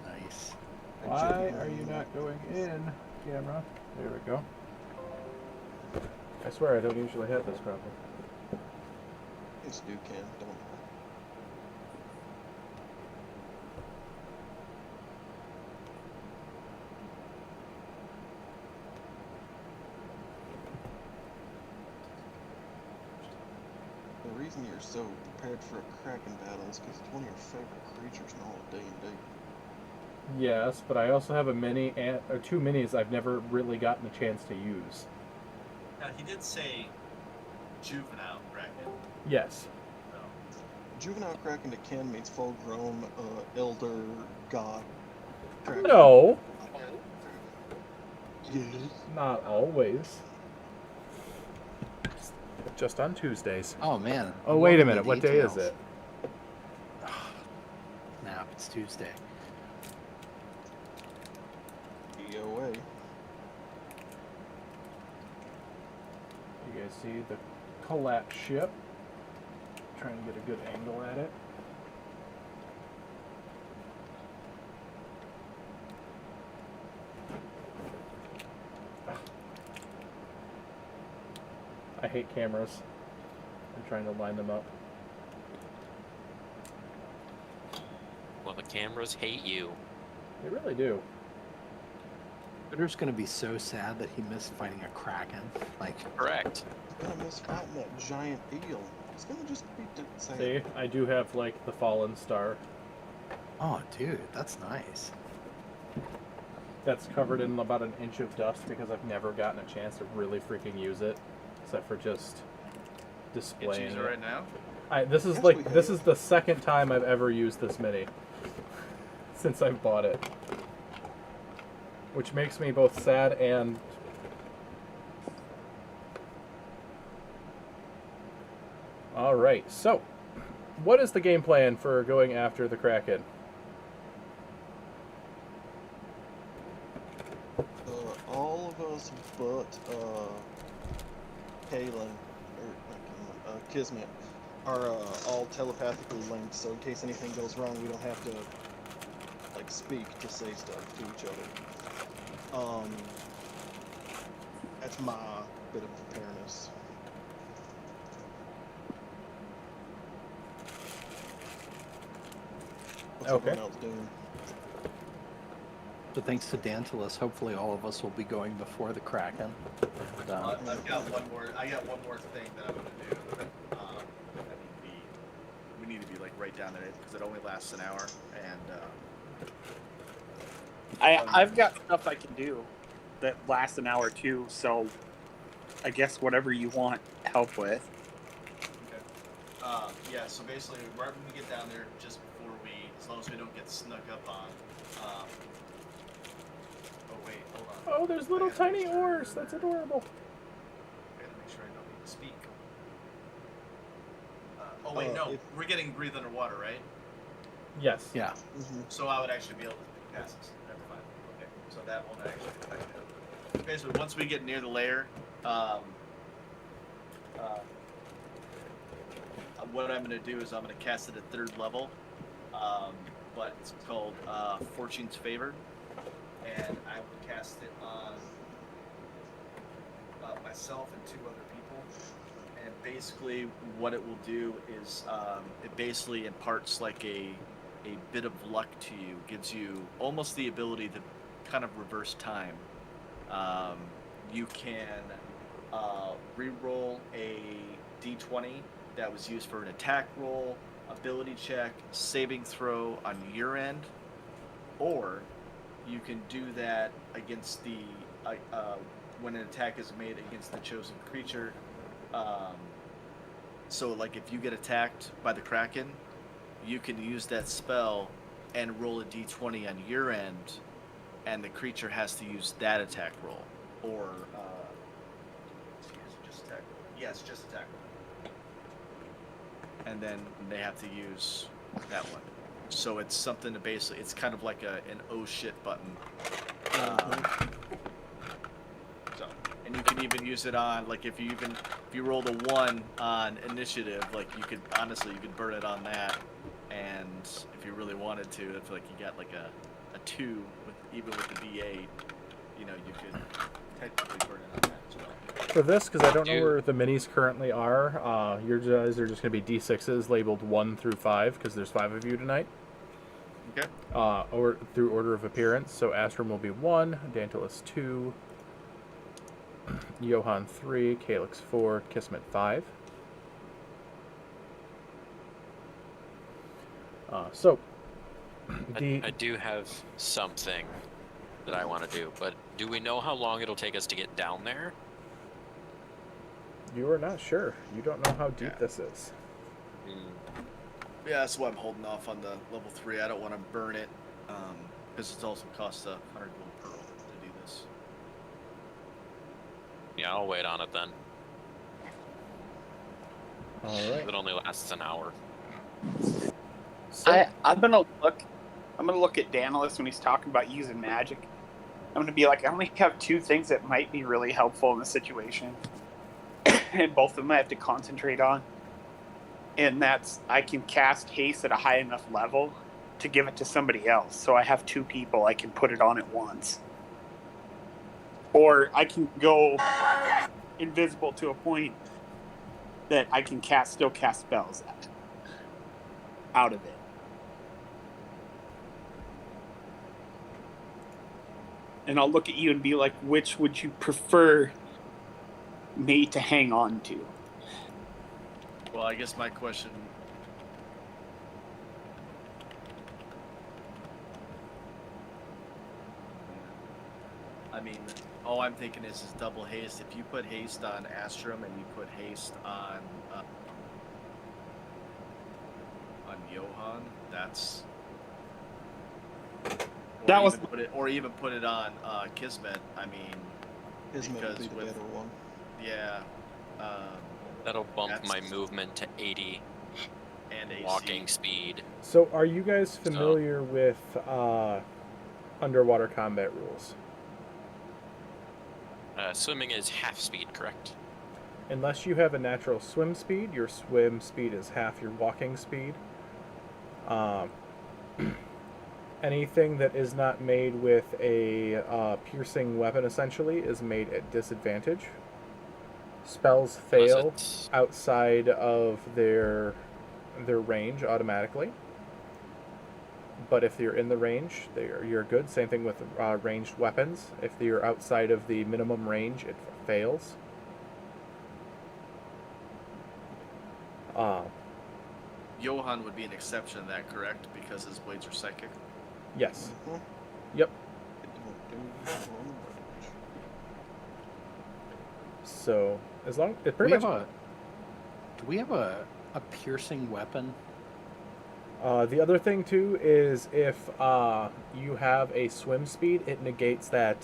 Nice. Why are you not going in, camera? There we go. I swear I don't usually have this problem. Yes, you can, don't lie. The reason you're so prepared for a Kraken battle is because it's one of your favorite creatures in all of D&D. Yes, but I also have a mini or two minis I've never really gotten a chance to use. Now, he did say juvenile Kraken. Yes. So. Juvenile Kraken to Ken means full-grown, elder god Kraken. No, Yes. not always. Just on Tuesdays. Oh man. Oh, I'm wait a loving minute. the What day is details. it? Snap, it's Tuesday. TOA. You guys see the collapse ship? Trying to get a good angle at it. I hate cameras. I'm trying to line them up. Well, the cameras hate you. They really do. Twitter's gonna be so sad that he missed fighting a Kraken. Like, Correct. He's gonna miss fighting that giant eel. It's gonna just be sad. See, I do have like the fallen star oh dude, that's nice. that's covered in about an inch of dust because I've never gotten a chance to really freaking use it, except for just It's displaying user it. right now. This is Yes, like we this have. is the second time I've ever used this mini since I've bought it, which makes me both sad and all right. So, what is the game plan for going after the Kraken? All of us but Kalen, or not Kalen, Kismet, are all telepathically linked, so in case anything goes wrong, we don't have to like speak to say stuff to each other. That's my bit of preparedness. What's Okay. everyone else doing? So thanks to Dantilus, hopefully all of us will be going before the Kraken. But, I've got one more. I got one more thing that I'm gonna do. We need to be like right down in it because it only lasts an hour, and I've got stuff I can do that lasts an hour too, so I guess whatever you want help with. yeah. So basically, right when we get down there, just before we, as long as we don't get snuck up on. Oh wait, hold on. Oh, there's little tiny oars. That's adorable. I gotta make sure I don't need to speak. Oh wait, no, we're getting breathe underwater, right? Yes. yeah. Mm-hmm. So I would actually be able to pass this. Never mind. Okay, so that won't actually affect it. Basically, once we get near the lair, what I'm going to do is I'm going to cast it at 3rd level, but it's called Fortune's Favor, and I will cast it on myself and 2 other people. And basically, what it will do is it basically imparts like a bit of luck to you, gives you almost the ability to kind of reverse time. You can re-roll a d20 that was used for an attack roll, ability check, saving throw on your end, or you can do that against the when an attack is made against the chosen creature. So like if you get attacked by the Kraken, you can use that spell and roll a d20 on your end, and the creature has to use that attack roll. Or is it just attack roll? Yeah, it's just attack roll. And then they have to use that one. So it's something to basically, it's kind of like an oh shit button. So, and you can even use it on, like, if you rolled a 1 on initiative, like, you could burn it on that. And if you really wanted to, if like you got like a 2 even with the D8, you could technically burn it on that as well. For this, because I don't know where the minis currently are, your guys are just going to be D6s labeled 1 through 5, because there's 5 of you tonight. Okay. Or through order of appearance. So Astrum will be 1, Dantilus 2, Johann 3, Calyx 4, Kismet 5. I do have something that I want to do, but do we know how long it'll take us to get down there? You are not sure. You don't know how deep this is. Yeah, that's why I'm holding off on the level 3. I don't want to burn it, because it also costs 100 gold per roll to do this. Yeah, I'll wait on it then. All right. It only lasts an hour. So, I'm gonna look at Danilus when he's talking about using magic. I'm gonna be like, I only have 2 things that might be really helpful in this situation, and both of them I have to concentrate on. And that's, I can cast haste at a high enough level to give it to somebody else. So I have 2 people I can put it on at once. Or I can go invisible to a point that I can still cast spells out of it. And I'll look at you and be like, which would you prefer me to hang on to? Well, I guess my question... I mean, all I'm thinking is double haste. If you put haste on Astrum and you put haste on Johann, that's... Or even put it on Kismet. I mean, Kismet would be the with, better one. Yeah. That'll bump my movement to 80 and AC. walking speed. So are you guys familiar with underwater combat rules? Swimming is half speed, correct? Unless you have a natural swim speed, your swim speed is half your walking speed. Anything that is not made with a piercing weapon, essentially, is made at disadvantage. Spells fail outside of their range automatically. But if you're in the range, you're good. Same thing with ranged weapons. If you're outside of the minimum range, it fails. Johann would be an exception to that, correct? Because his blades are psychic. Yes. Mhm. Yep. So as long it pretty much. Do we have a piercing weapon? The other thing too is if you have a swim speed, it negates that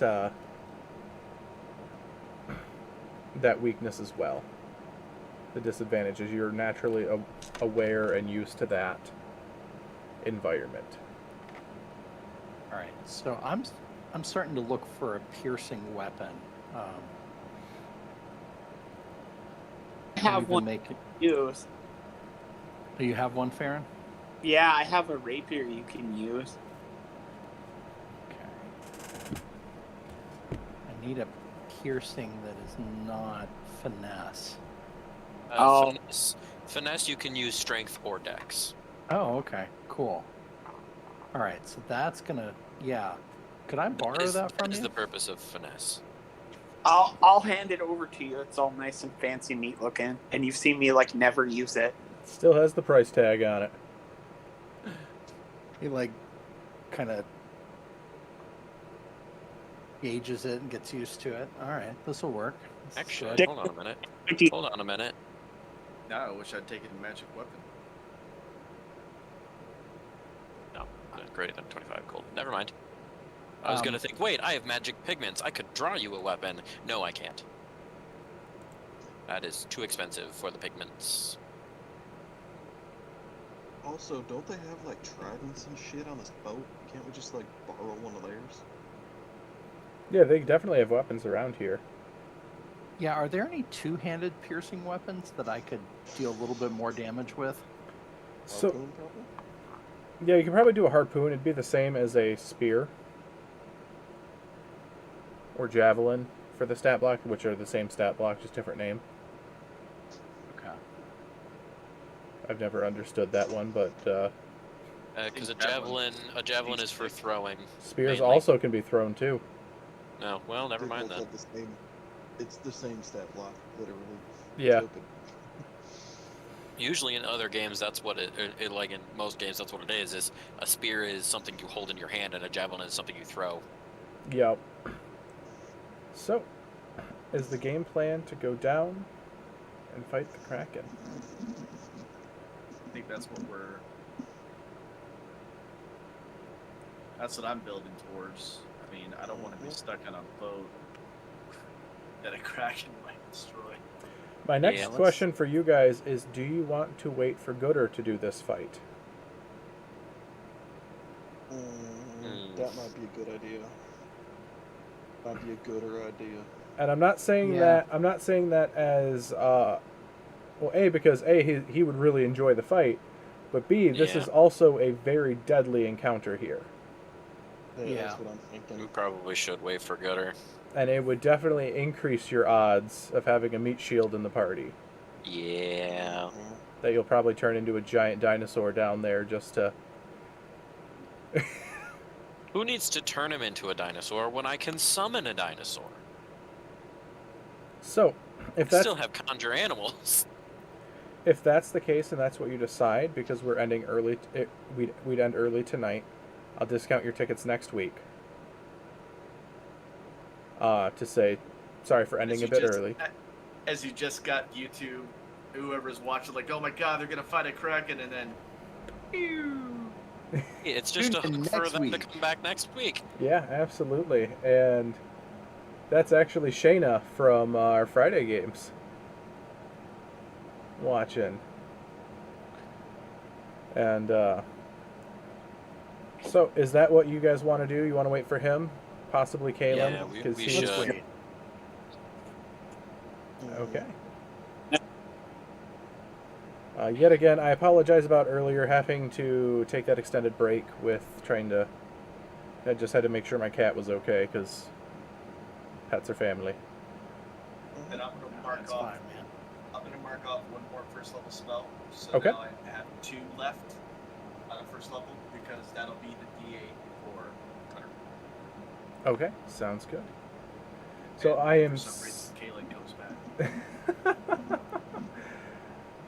that weakness as well. The disadvantage is you're naturally aware and used to that environment. All right, so I'm starting to look for a piercing weapon. I have one to use. Do you have one, Farron? Yeah, I have a rapier you can use. Okay. I need a piercing that is not finesse. Finesse, you can use strength or dex. Oh, okay, cool. All right, so that's gonna, yeah. Could I borrow that from you? That is the purpose of finesse. I'll hand it over to you. It's all nice and fancy, neat looking, and you've seen me like never use it. Still has the price tag on it. He like kind of gauges it and gets used to it. All right, this will work. Actually, good. hold on a minute. Hold on a minute. Now I wish I'd taken a magic weapon. No, greater than 25 gold. Never mind. I was gonna think, wait, I have magic pigments. I could draw you a weapon. No, I can't. That is too expensive for the pigments. Also, don't they have like tridents and shit on this boat? Can't we just like borrow one of theirs? Yeah, they definitely have weapons around here. Yeah, are there any two-handed piercing weapons that I could deal a little bit more damage with? So, Harpoon, probably? yeah, you can probably do a harpoon. It'd be the same as a spear. Or javelin for the stat block, which are the same stat block, just different name. Okay. I've never understood that one, but Because a javelin is for throwing. spears mainly. also can be thrown too. No, well, never They mind both then. have the same. It's the same stat block, literally. Yeah. Stupid. Usually in other games, that's what it like in most games, that's what it is. Is a spear is something you hold in your hand, and a javelin is something you throw. Yep. So, is the game plan to go down and fight the Kraken? I think that's what we're. That's what I'm building towards. I mean, I don't want to be stuck on a boat that a kraken might destroy. My next Yeah, let's- question for you guys is, do you want to wait for Gooder to do this fight? That might be a good idea. Might be a gooder idea. And I'm not saying Yeah. that as well, A, because A, he would really enjoy the fight, but B, this Yeah. is also a very deadly encounter here. Yeah. That's what I'm We thinking. probably should wait for Gooder. And it would definitely increase your odds of having a meat shield in the party. Yeah. That you'll probably turn into a giant dinosaur down there just to... Who needs to turn him into a dinosaur when I can summon a dinosaur? So, if I that's, still have conjure animals. if that's the case and that's what you decide, because we're ending early, we'd end early tonight, I'll discount your tickets next week. To say, sorry for ending a bit early. As you just got YouTube, whoever's watching, like, oh my god, they're gonna fight a kraken, and then. It's just a Tune in hook for next them to week. come back next week. Yeah, absolutely. And that's actually Shayna from our Friday games. Watching. And, so, is that what you guys want to do? You want to wait for him? Possibly Caleb? Yeah, we 'Cause we he's- should. Wait. Okay. Yet again, I apologize about earlier having to take that extended break with trying to... I just had to make sure my cat was okay, because pets are family. Then I'm gonna mark That's off. fine, man. I'm gonna mark off one more first level spell. So Okay. now I have 2 left on the first level because that'll be the D8 for Cutter. Okay, sounds good. So And I am... For some reason, Kaylin goes back.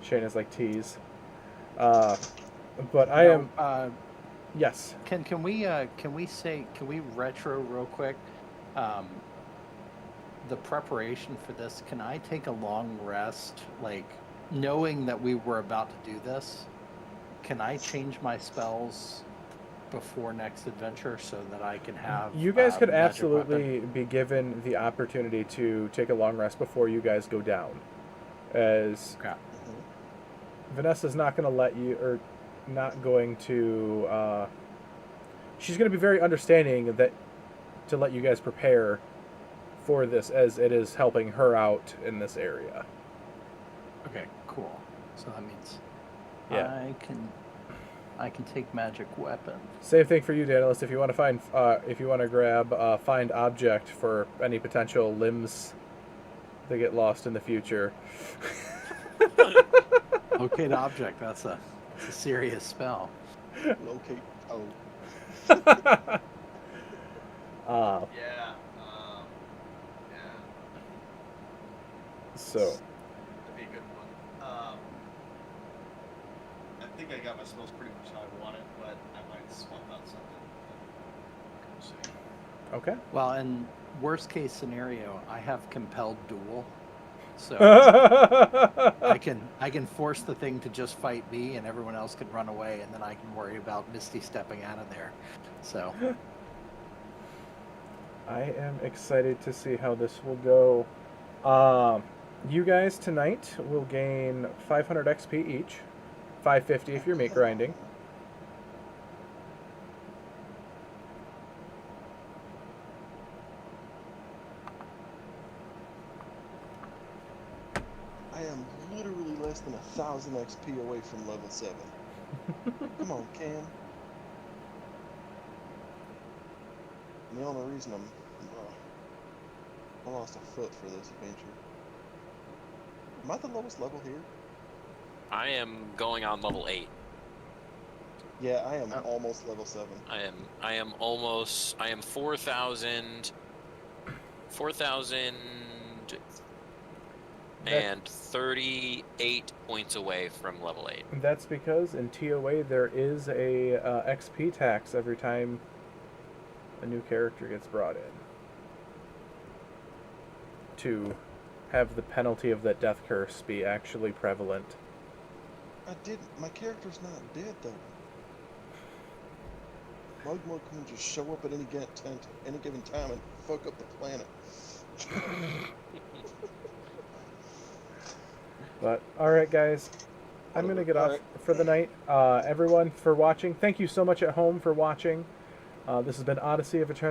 Shayna's like tease. But I am... Yes. Can we retro real quick? The preparation for this. Can I take a long rest, like knowing that we were about to do this? Can I change my spells before next adventure so that I can have? You guys could magic weapon? absolutely be given the opportunity to take a long rest before you guys go down. As Okay. Vanessa's not going to let you, or not going to, she's going to be very understanding that to let you guys prepare for this, as it is helping her out in this area. Okay. Cool. So that means Yeah. I can take magic weapon. Same thing for you, Daedalus. If you want to find, if you want to grab find object for any potential limbs that get lost in the future. Locate object. That's a serious spell. Locate. Oh. Yeah. Yeah. So, That'd be a good one. I think I got my spells pretty much how I want it, but I might swap out something. We'll see. okay. Well, in worst case scenario, I have compelled duel, so I can force the thing to just fight me, and everyone else can run away, and then I can worry about Misty stepping out of there. So I am excited to see how this will go. You guys tonight will gain 500 XP each, 550 if you're meat grinding. I am literally less than 1,000 XP away from level 7. Come on, Cam. And the only reason I lost a foot for this adventure. Am I the lowest level here? I am going on level 8. Yeah, I am almost level 7. I am 4,000 and 38 points away from level 8. That's because in TOA there is a XP tax every time a new character gets brought in, to have the penalty of that death curse be actually prevalent. My character's not dead though. Mugmug can just show up at any given time and fuck up the planet. But alright guys, I'm going to get off for the night. Everyone for watching, thank you so much at home for watching. This has been Odyssey of Eternity.